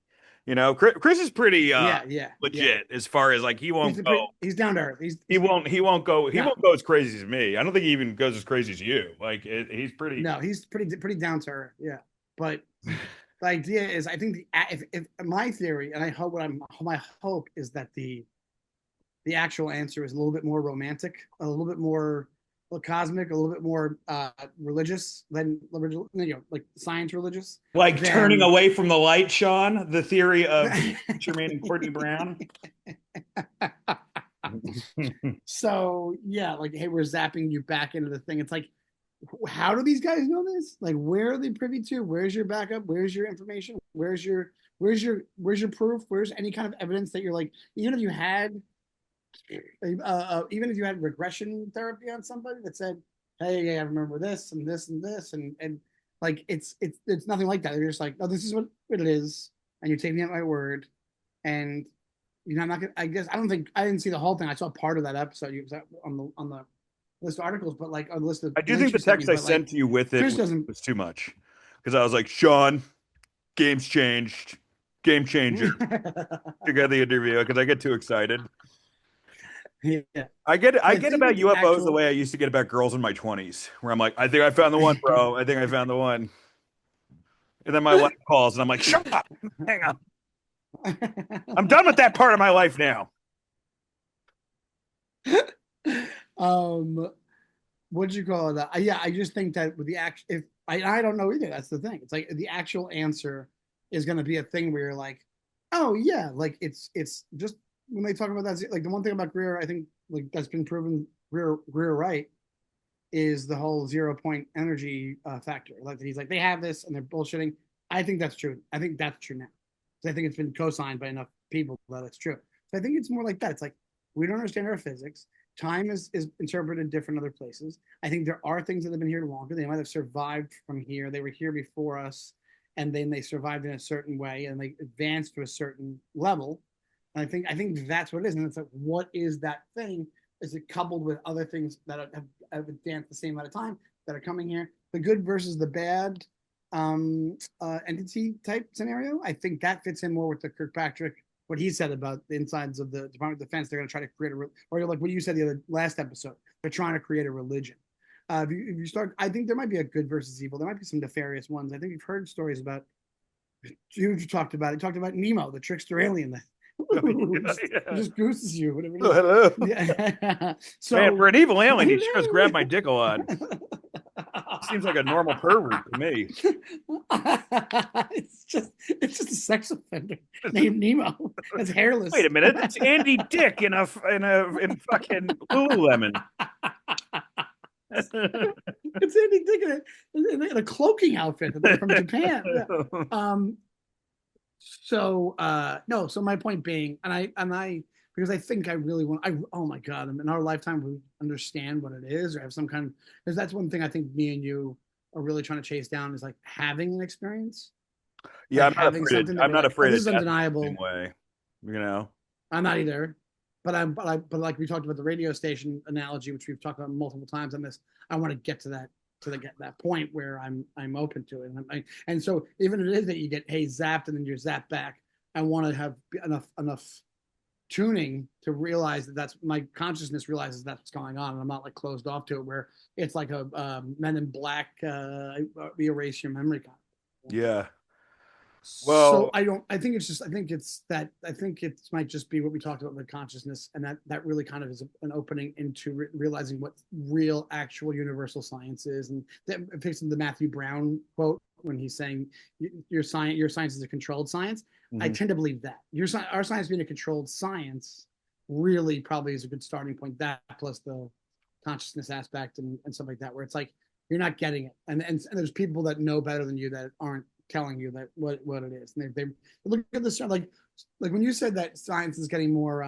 Chris is pretty Yeah, yeah, yeah. legit as far as like he won't go. He's down to earth. He No, won't go as crazy as me. I don't think he even goes as crazy as you. Like he's pretty. no, he's pretty down to earth. Yeah, but the idea is, I think if my theory, and I hope my hope is that the actual answer is a little bit more romantic, a little bit more. little cosmic, a little bit more religious than like science religious Like turning than away from the light, Sean, the theory of Germain and Courtney Brown. so yeah, like hey, we're zapping you back into the thing. It's like, how do these guys know this? Like, where are they privy to? Where's your backup? Where's your information? Where's your proof? Where's any kind of evidence that you're like, even if you had regression therapy on somebody that said, "Hey, I remember this and this and this," and like it's nothing like that. They're just like, "Oh, this is what it is," and you're taking it at my word, and I'm not gonna. I guess I don't think I didn't see the whole thing. I saw part of that episode. You was on the list of articles, but like on the list of I do think links the you sent me. text I But like, sent to you with it Chris doesn't. was too much because I was like, Sean, game's changed, game changer. To get the interview because I get too excited. Yeah, I but I get think about that the UFOs the actual. way I used to get about girls in my 20s, where I'm like, I think I found the one, bro. I think I found the one. And then my wife calls and I'm like, shut up. Hang on. I'm done with that part of my life now. um, what'd you call it? Yeah, I just think that with the action, if I don't know either. That's the thing. It's like the actual answer is going to be a thing where you're like, oh yeah, like it's just when they talk about that, like the one thing about Greer, I think like that's been proven Greer right is the whole 0 point energy factor. Like he's like they have this and they're bullshitting. I think that's true. I think that's true now. I think it's been co-signed by enough people that it's true. So I think it's more like that. It's like we don't understand our physics. Time is interpreted different other places. I think there are things that have been here longer. They might have survived from here. They were here before us, and then they survived in a certain way, and they advanced to a certain level. And I think that's what it is. And it's like, what is that thing? Is it coupled with other things that have advanced the same amount of time that are coming here? The good versus the bad entity type scenario. I think that fits in more with the Kirkpatrick, what he said about the insides of the Department of Defense. They're going to try to create or like what you said the other last episode. They're trying to create a religion. If you start, I think there might be a good versus evil. There might be some nefarious ones. I think you've heard stories about. You talked about it. Talked about Nemo, the trickster alien that just gooses you, whatever it Oh, is. hello. Yeah. Man, for So an evil alien, he sure does grab my dick a lot. Seems like a normal pervert to me. it's just a sex offender named Nemo. That's Wait hairless. a minute, it's Andy Dick in fucking Lululemon. It's Andy Dick in a cloaking outfit from Japan. Yeah. So no, so my point being, and I because I think I really want oh my god, in our lifetime we understand what it is or have some kind of because that's one thing I think me and you are really trying to chase down is like having an experience, Yeah, like having something that I'm we're not like, oh, afraid this of is death the same undeniable. way. You know? I'm not either. But like we talked about the radio station analogy, which we've talked about multiple times on this. I want to get to that point where I'm open to it, and so even if it is that you get hey zapped and then you're zapped back, I want to have enough tuning to realize that that's my consciousness realizes that's what's going on, and I'm not like closed off to it where it's like a Men in Black, we erase your memory kind of. Yeah. So Well, I don't. I think it's just. I think it's that. I think it might just be what we talked about with consciousness, and that really kind of is an opening into realizing what real, actual, universal science is, and that fixing the Matthew Brown quote when he's saying your science is a controlled science. I mhm. tend to believe that our science being a controlled science really probably is a good starting point. That plus the consciousness aspect and stuff like that, where it's like you're not getting it, and there's people that know better than you that aren't telling you that what it is. And they look at this like when you said that science is getting more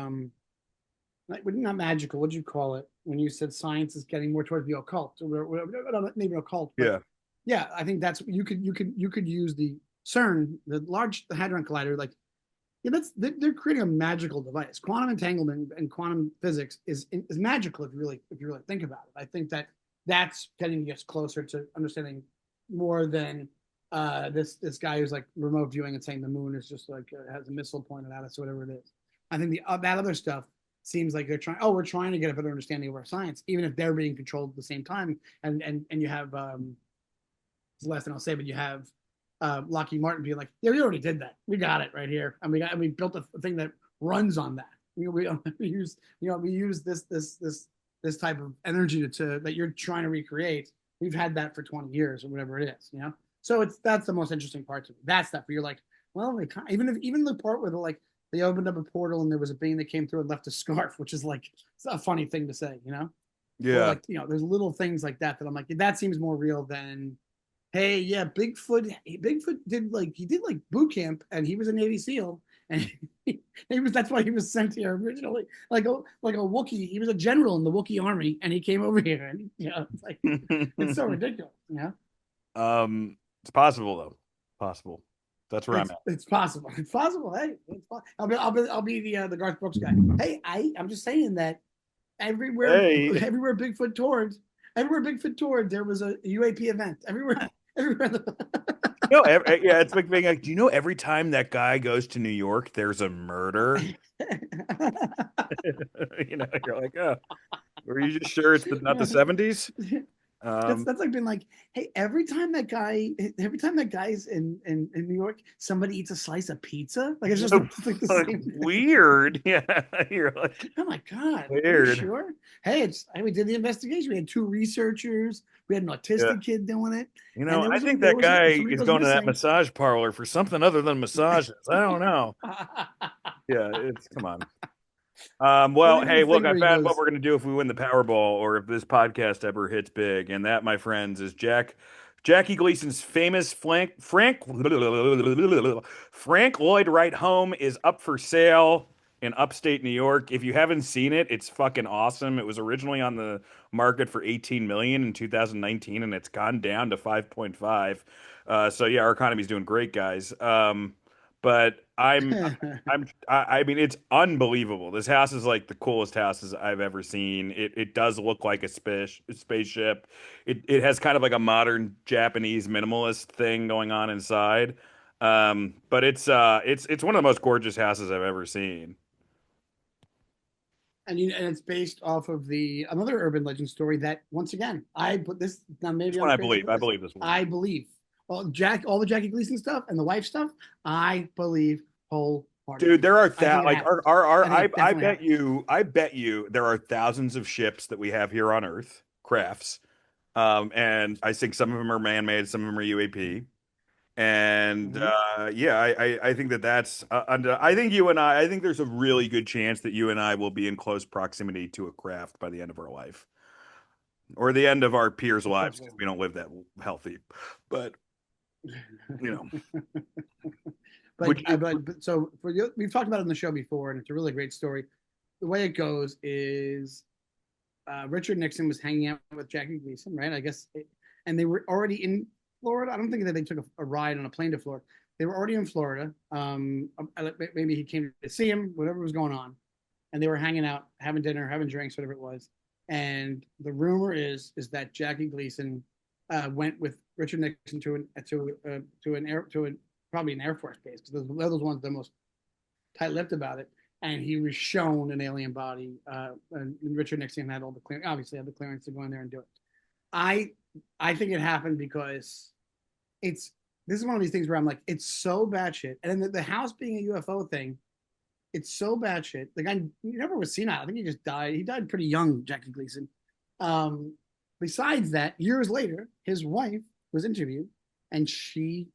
like not magical. What'd you call it when you said science is getting more towards the occult or whatever, maybe occult, but Yeah. yeah, I think that's you could use the CERN, the Large Hadron Collider, like yeah, they're creating a magical device. Quantum entanglement and quantum physics is magical if you really think about it. I think that's getting us closer to understanding more than this guy who's like remote viewing and saying the moon is just like has a missile pointed at us or whatever it is. I think that other stuff seems like they're trying. Oh, we're trying to get a better understanding of our science, even if they're being controlled at the same time. And you have it's the last thing I'll say, but you have Lockheed Martin being like, yeah, we already did that. We got it right here, and we built a thing that runs on that. We use we use this this type of energy that you're trying to recreate. We've had that for 20 years or whatever it is, you know. So that's the most interesting part to me. That stuff where you're like, well, even the part where they opened up a portal and there was a being that came through and left a scarf, which is like it's a funny thing to say, you know. Or Yeah. like there's little things like that that I'm like that seems more real than hey, yeah, Bigfoot did like boot camp and he was a Navy SEAL and he was that's why he was sent here originally like a Wookiee. He was a general in the Wookiee army and he came over here and it's like it's so ridiculous. It's possible though. Possible. That's where I'm at. It's possible. It's possible. Hey, I'll be the Garth Brooks guy. Hey, I'm just saying that everywhere Hey, everywhere Bigfoot toured, there was a UAP event. Everywhere. yeah, it's like being like, do you know every time that guy goes to New York, there's a murder? You're like, oh, were you just sure it's not the 70s? That's like been like, hey, every time that guy's in New York, somebody eats a slice of pizza. Like it's just So it's like the same. weird. Yeah, you're like Oh my god, are you weird. sure? Hey, we did the investigation. We had two researchers. We had an Yeah. autistic kid doing it, You and know, I think there that was guy somebody is goes going to that missing. massage parlor for something other than massages. I don't know. Yeah, it's come on. There's Well, even a hey, look, thing I where he found what goes, we're going to do if we win the Powerball or if this podcast ever hits big. And that, my friends, is Jackie Gleason's famous Frank Lloyd Wright home is up for sale in upstate New York. If you haven't seen it, it's fucking awesome. It was originally on the market for 18 million in 2019 and it's gone down to 5.5. So yeah, our economy's doing great, guys. But I mean, it's unbelievable. This house is like the coolest houses I've ever seen. It does look like a spaceship. It has kind of like a modern Japanese minimalist thing going on inside. But it's one of the most gorgeous houses I've ever seen. and it's based off of the another urban legend story that once again I put this now This maybe one I'm I crazy believe. for I this. believe this one. I believe all the Jackie Gleason stuff and the wife stuff. I believe Dude, wholeheartedly. there are I think that it like happened. I think it definitely happened. I bet you there are thousands of ships that we have here on Earth, crafts. And I think some of them are man-made, some of them are UAP. And Mhm. yeah, I think that's I think I think there's a really good chance that you and I will be in close proximity to a craft by the end of our life, or the end of our peers' That's lives because possible. we don't live that healthy. But you know, but, would uh, you? but so for you, we've talked about it on the show before, and it's a really great story. The way it goes is Richard Nixon was hanging out with Jackie Gleason, right? And they were already in Florida. I don't think that they took a ride on a plane to Florida. They were already in Florida. Maybe he came to see him, whatever was going on, and they were hanging out, having dinner, having drinks, whatever it was. And the rumor is that Jackie Gleason went with Richard Nixon to an air to a, probably an Air Force base because those ones the most tight-lipped about it. And he was shown an alien body. And Richard Nixon had all the clearance, obviously had the clearance to go in there and do it. I I think it happened because it's this is one of these things where I'm like, it's so batshit. And then the house being a UFO thing, it's so batshit. The guy he never was senile. I think he just died. He died pretty young, Jackie Gleason. Um, Besides that, years later, his wife was interviewed, and she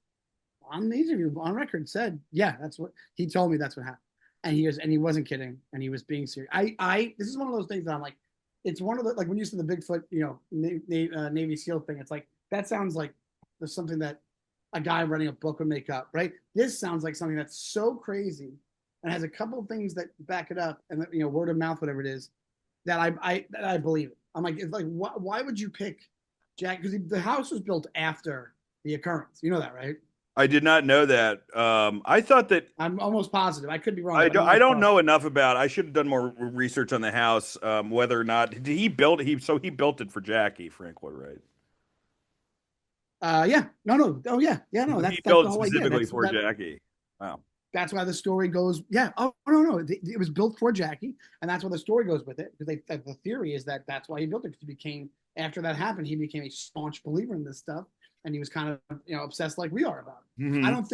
on the interview on record said, "Yeah, that's what he told me. That's what happened." And he wasn't kidding, and he was being serious. This is one of those things that I'm like, it's one of the like when you said the Bigfoot, Navy SEAL thing. It's like that sounds like there's something that a guy writing a book would make up, right? This sounds like something that's so crazy and has a couple of things that back it up, and word of mouth, whatever it is, that I believe it. I'm like, it's like, why would you pick Jack? Because the house was built after the occurrence. You know that, right? I did not know that. I thought that I'm almost positive. I could be wrong, but I'm I almost don't know positive. enough about. I should have done more research on the house. Whether or not did he build he built it for Jackie Frank Lloyd Wright. Yeah, no. Oh, yeah, yeah, no. He That's built the it whole idea. specifically for Jackie. Wow. That's why the story goes. Yeah. Oh no. It was built for Jackie, and that's why the story goes with it. Because the theory is that that's why he built it. Because he became after that happened, he became a staunch believer in this stuff, and he was kind of obsessed like we are about it. Hmm. But I don't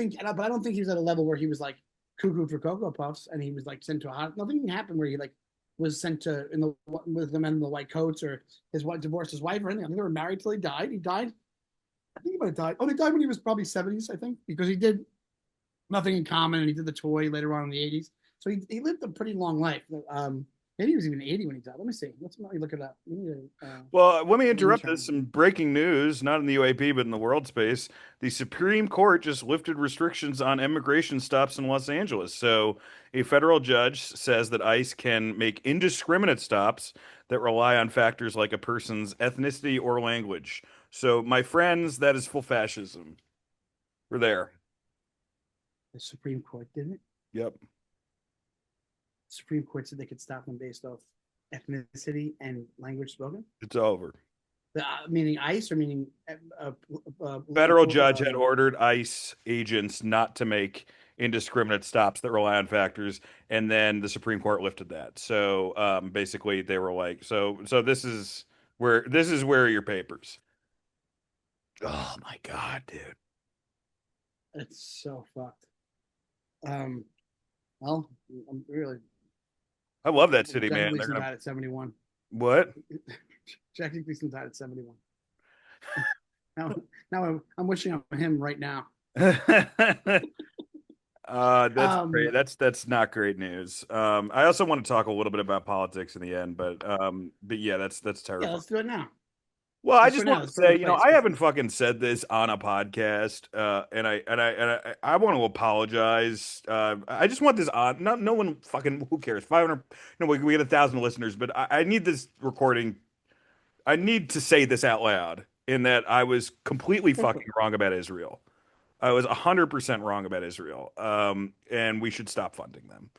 think he was at a level where he was like cuckoo for cocoa puffs, and he was like sent to a hospital. Nothing happened where he like was sent to in the with the men in the white coats, or his wife divorced his wife or anything. I think they were married till he died. He died. I think he might have died. Oh, he died when he was probably 70s, I think, because he did Nothing in Common and he did The Toy later on in the 80s. So he lived a pretty long life. Maybe he was even 80 when he died. Let me see. Let me look it up. Well, let me An interrupt this. intern. Some breaking news, not in the UAP, but in the world space. The Supreme Court just lifted restrictions on immigration stops in Los Angeles. So, a federal judge says that ICE can make indiscriminate stops that rely on factors like a person's ethnicity or language. So, my friends, that is full fascism. We're there. The Supreme Court didn't it? Yep. The Supreme Court said they could stop them based off ethnicity and language spoken. It's over. Meaning ICE or meaning Federal political. judge had ordered ICE agents not to make indiscriminate stops that rely on factors, and then the Supreme Court lifted that. So basically, they were like, so this is where are your papers? Oh my God, dude! It's so fucked. Um, well, I'm really I love that city, Jackie man. They're Gleason gonna died at 71. what? Jackie Gleason died at 71. Now, now I'm wishing on him right now. That's great. Um, That's not great news. I also want to talk a little bit about politics in the end, but yeah, that's yeah, terrifying. let's do it now. Well, I Let's do just it now. want to It's say, perfect place. I Because haven't fucking said this on a podcast, and I want to apologize. I just want this on. No one fucking who cares. 500. No, we get 1,000 listeners, but I need this recording. I need to say this out loud. In that I was completely go for fucking it. wrong about Israel. I was 100% wrong about Israel. And we should stop funding them.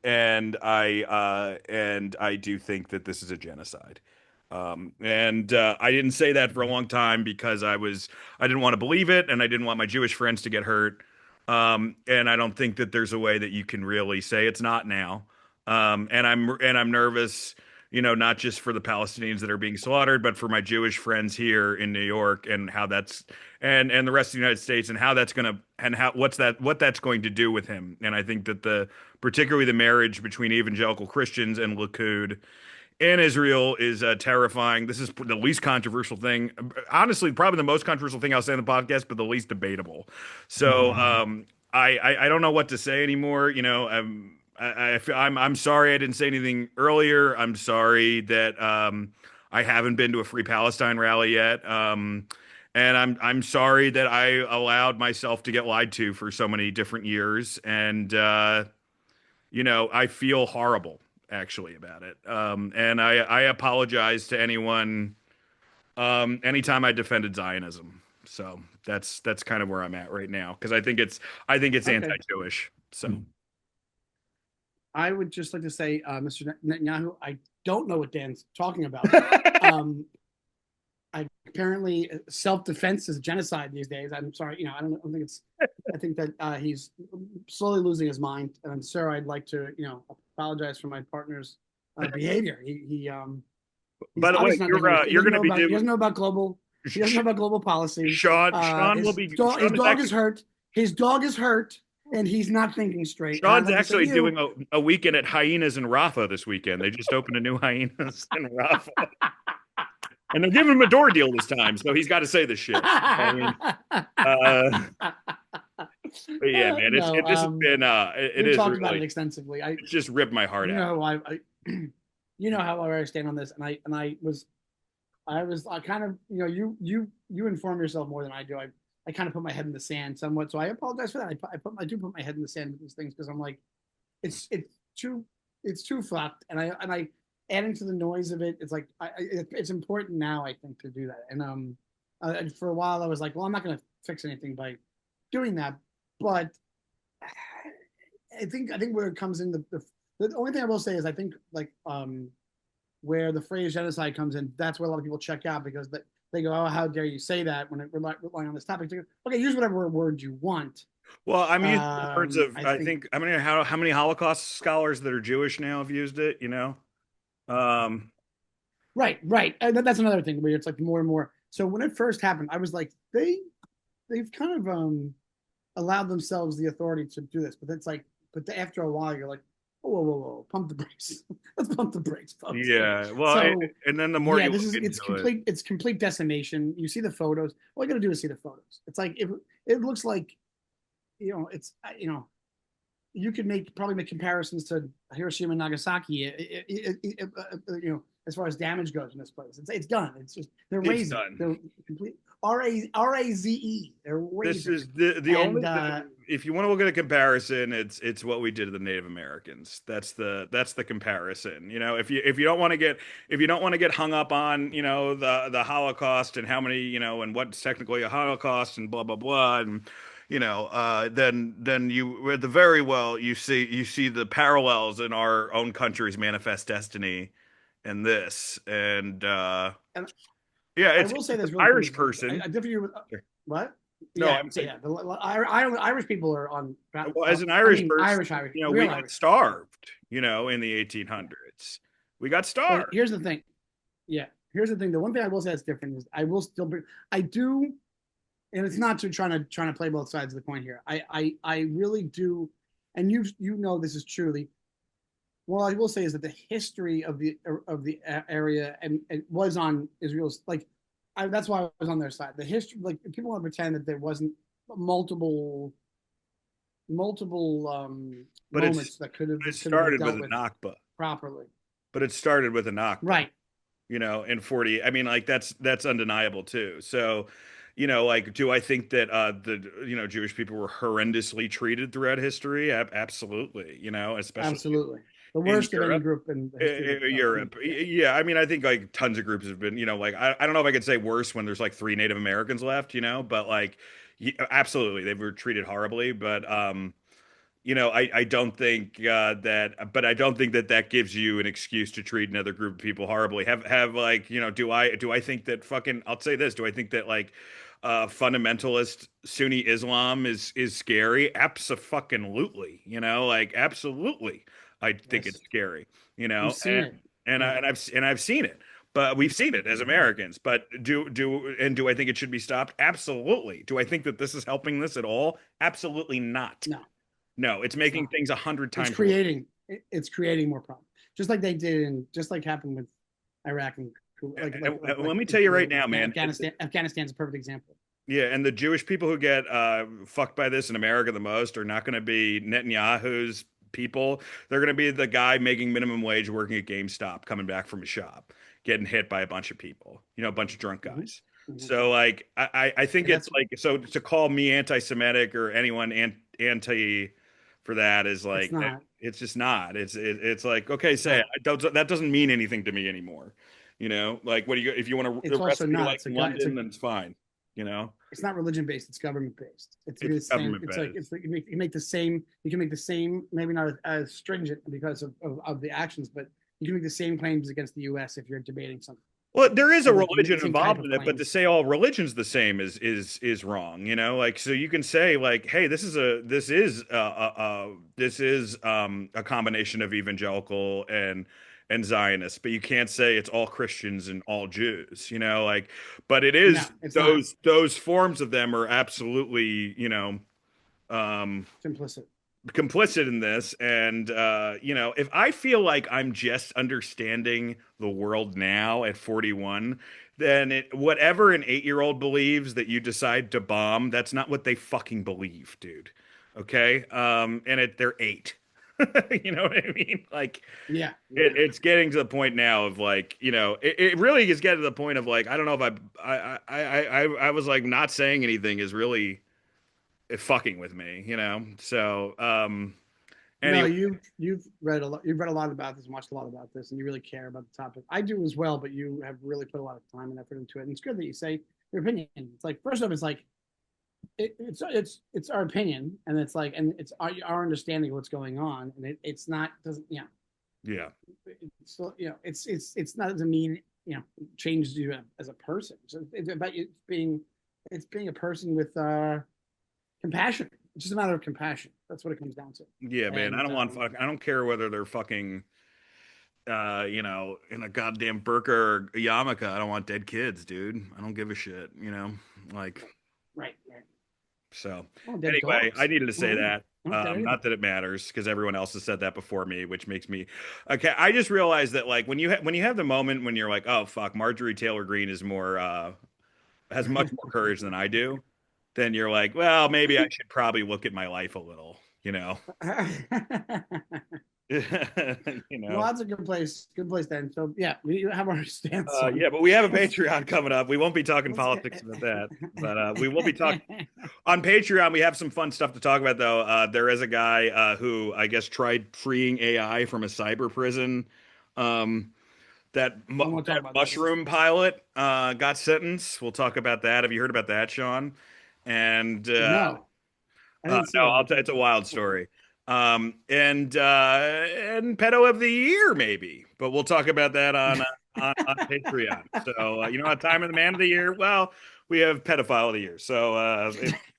And I do think that this is a genocide. And I didn't say that for a long time because I didn't want to believe it, and I didn't want my Jewish friends to get hurt. And I don't think that there's a way that you can really say it's not now. And I'm nervous, not just for the Palestinians that are being slaughtered, but for my Jewish friends here in New York and how that's and the rest of the United States and how that's gonna and how what that's going to do with him. And I think that particularly the marriage between evangelical Christians and Likud in Israel is terrifying. This is the least controversial thing. Honestly, probably the most controversial thing I'll say in the podcast, but the least debatable. So I don't know what to say anymore. I'm sorry I didn't say anything earlier. I'm sorry that I haven't been to a Free Palestine rally yet. And I'm sorry that I allowed myself to get lied to for so many different years. And I feel horrible actually about it. And I apologize to anyone anytime I defended Zionism. So that's kind of where I'm at right now because I think it's Okay. anti-Jewish. So I would just like to say, Mr. Netanyahu, I don't know what Dan's talking about. Um, apparently self-defense is genocide these days. I'm sorry, I don't think it's. I think that he's slowly losing his mind, and sir, I'd like to, apologize for my partner's behavior. He's by the way, obviously not thinking. He you're doesn't going to know be about. He doing doesn't know about global. He doesn't know about global policy. Sean will be His Sean is dog is actually hurt. His dog is hurt, and he's not thinking straight. And I'd Sean's like to say to actually doing you, a weekend at Hyenas in Rafa this weekend. They just opened a new Hyenas in Rafa. And they're giving him a door deal this time, so he's got to say this shit. I mean, uh, but yeah, man, no, this has been it we've is talked about it really extensively. it's just ripped my heart You out. know, you know how I stand on this, and I kind of, you inform yourself more than I do. I kind of put my head in the sand somewhat, so I apologize for that. I do put my head in the sand with these things because I'm like, it's too it's too fucked, and I adding to the noise of it. It's like it's important now, I think, to do that. And for a while I was like, well, I'm not going to fix anything by doing that, but I think where it comes in the only thing I will say is I think like where the phrase genocide comes in, that's where a lot of people check out because they go, oh, how dare you say that when we're relying on this topic. Okay, use whatever word you want. Well, I'm using the words of I I think think how many Holocaust scholars that are Jewish now have used it, you know? Um, right, and that's another thing where it's like more and more. So when it first happened, I was like, they've kind of allowed themselves the authority to do this, but it's like, but after a while, you're like, whoa, whoa, whoa, pump the brakes. Let's pump the brakes, folks. Yeah. Well, So and then the more yeah, you this look is into it, it's complete decimation. You see the photos. All you got to do is see the photos. It's like it looks like it's you could probably make comparisons to Hiroshima and Nagasaki. As far as damage goes in this place, it's done. It's just they're it's razing. done. They're complete raze. They're This razing, is the and only if you want to look at a comparison, it's what we did to the Native Americans. That's the comparison. If you don't want to get hung up on the Holocaust and how many and what's technically a Holocaust and blah blah blah and then you at the very well you see the parallels in our own country's manifest destiny in this and and yeah I it's will say an this really Irish quickly. I person. differ with what? No, Yeah, I'm saying. yeah. The Irish people are on. Well, as an I Irish mean, person, Irish, we real got Irish. starved, in the Yeah. 1800s. We got But starved. here's the thing. Yeah, here's the thing. The one thing I will say that's different is I will still bring. I do, and it's not to trying to play both sides of the coin here. I really do, and you know this is truly. What I will say is that the history of the area and was on Israel's like. That's why I was on their side. The history, like people want to pretend that there wasn't multiple But moments that it could have been started with dealt a with Nakba. properly. But it started with a Nakba, Right. in 40. I mean, like that's undeniable too. So, like, do I think that the Jewish people were horrendously treated throughout history? Absolutely. Especially Absolutely. The in worst of any Europe. group in the history of Europe. people. Yeah. Yeah, I mean, I think like tons of groups have been, like I don't know if I could say worse when there's like three Native Americans left, but like absolutely they were treated horribly, but I don't think but I don't think that that gives you an excuse to treat another group of people horribly. Have like, do I think that fucking I'll say this, do I think that like fundamentalist Sunni Islam is scary? Absolutely, like absolutely. I think it's Yes. scary, We've seen it. Yeah. and I've seen it. But we've seen it as Mhm. Americans. But do I think it should be stopped? Absolutely. Do I think that this is helping this at all? Absolutely not. No, No, it's it's making not. things 100 It's times worse. creating it's creating more problems. Just like they did in just like happened with Iraq and Let me tell you right Kuwait and now, man. Afghanistan. Afghanistan's a perfect example. Yeah, and the Jewish people who get fucked by this in America the most are not going to be Netanyahu's people. They're going to be the guy making minimum wage working at GameStop coming back from a shop, getting hit by a bunch of people, a bunch of drunk Mm-hmm. guys. Mm-hmm. So like I think And it's that's like so to call me anti-Semitic or anyone anti for that is it's like not. it's just not. It's like okay, It's say it. not. That doesn't mean anything to me anymore. Like what do you if you want to It's also arrest me not. like in London, then it's fine. You know. It's not religion based. It's government based. It's It's the same. government It's like based. you make the same. You can make the same. Maybe not as stringent because of the actions, but you can make the same claims against the U.S. if you're debating something. Well, there is a Like you can make the religion same type involved of in it, but to claims. say all religion's the same is wrong. Like so you can say like, hey, this is a combination of evangelical and Zionists, but you can't say it's all Christians and all Jews. Like, but it No, is it's not. those forms of them are absolutely um It's implicit. complicit in this and if I feel like I'm just understanding the world now at 41, then whatever an 8-year-old believes that you decide to bomb, that's not what they fucking believe, dude. Okay, and they're 8. You know what I mean? Like Yeah, yeah. it's getting to the point now of like it really is getting to the point of like I don't know if I was like not saying anything is really fucking with me, So, No, anyway, you've read a lot. You've read a lot about this, and watched a lot about this, and you really care about the topic. I do as well, but you have really put a lot of time and effort into it, and it's good that you say your opinion. It's like first off, it's like it's our opinion, and it's like and it's our understanding of what's going on, and it's not doesn't yeah, it's still it's not doesn't mean changes you as a person. So it's about you it's being a person with compassion. It's just a matter of compassion. That's what it comes down to. yeah, man. I And don't want I don't care whether they're fucking in a goddamn burqa or a yarmulke. I don't want dead kids, dude. I don't give a shit, like right, right. So Oh, dead anyway, I dogs. needed to say Oh, that. oh, dead Not anything. that it matters because everyone else has said that before me, which makes me okay. I just realized that like when you have the moment when you're like, oh fuck, Marjorie Taylor Greene is more has much more courage than I do, then you're like, well, maybe I should probably look at my life a little, you know. You Well, know. that's a good place. Good place then. So yeah, we have our stance on. Yeah, but we have a Let's Patreon coming up. We won't be talking let's politics about that, but we will be talking on Patreon. We have some fun stuff to talk about, though. There is a guy who I guess tried freeing AI from a cyber prison. Um, I want to talk that about this. mushroom pilot got sentenced. We'll talk about that. Have you heard about that, Sean? And No, I didn't see no, that on I'll your tell it's a page. wild story. And pedo of the year maybe, but we'll talk about that on Patreon. So you know, what time of the man of the year. Well, we have pedophile of the year. So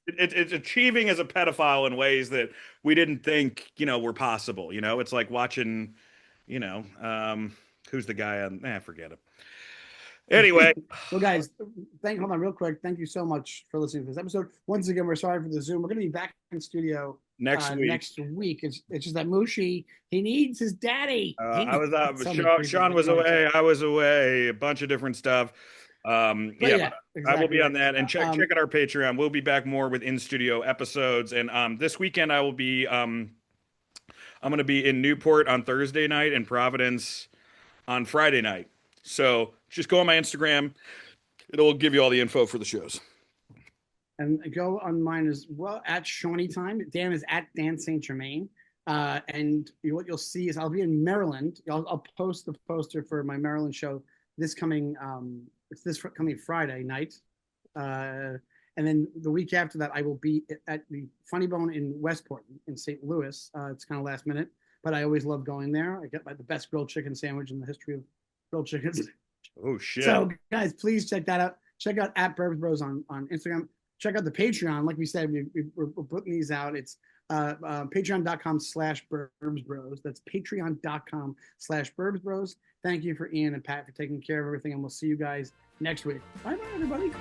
it's achieving as a pedophile in ways that we didn't think were possible. You know, it's like watching. You know, who's the guy on? Forget it. Anyway, Well, guys, hold on real quick. Thank you so much for listening to this episode. Once again, we're sorry for the Zoom. We're going to be back in studio next week. next week. It's just that Mushi, he needs his daddy. He I needs was so many creepy Sean was notes. away. I was away. A bunch of different stuff. But Yeah, but yeah, I will exactly be on right. that and check out our Patreon. We'll be back more with in studio episodes. And this weekend I will be I'm going to be in Newport on Thursday night and Providence on Friday night. So just go on my Instagram. It'll give you all the info for the shows. And go on mine as well at Shawnee Time. Dan is at Dan Saint Germain. And what you'll see is I'll be in Maryland. I'll post the poster for my Maryland show this coming it's this coming Friday night. And then the week after that, I will be at the Funny Bone in Westport in St. Louis. It's kind of last minute, but I always love going there. I get the best grilled chicken sandwich in the history of grilled chickens. Oh shit. So, guys, please check that out. Check out at Burbs Bros on Instagram. Check out the Patreon. Like we said, we're putting these out. It's patreon.com/Burbs Bros. That's patreon.com/Burbs Bros. Thank you for Ian and Pat for taking care of everything, and we'll see you guys next week. Bye bye, everybody.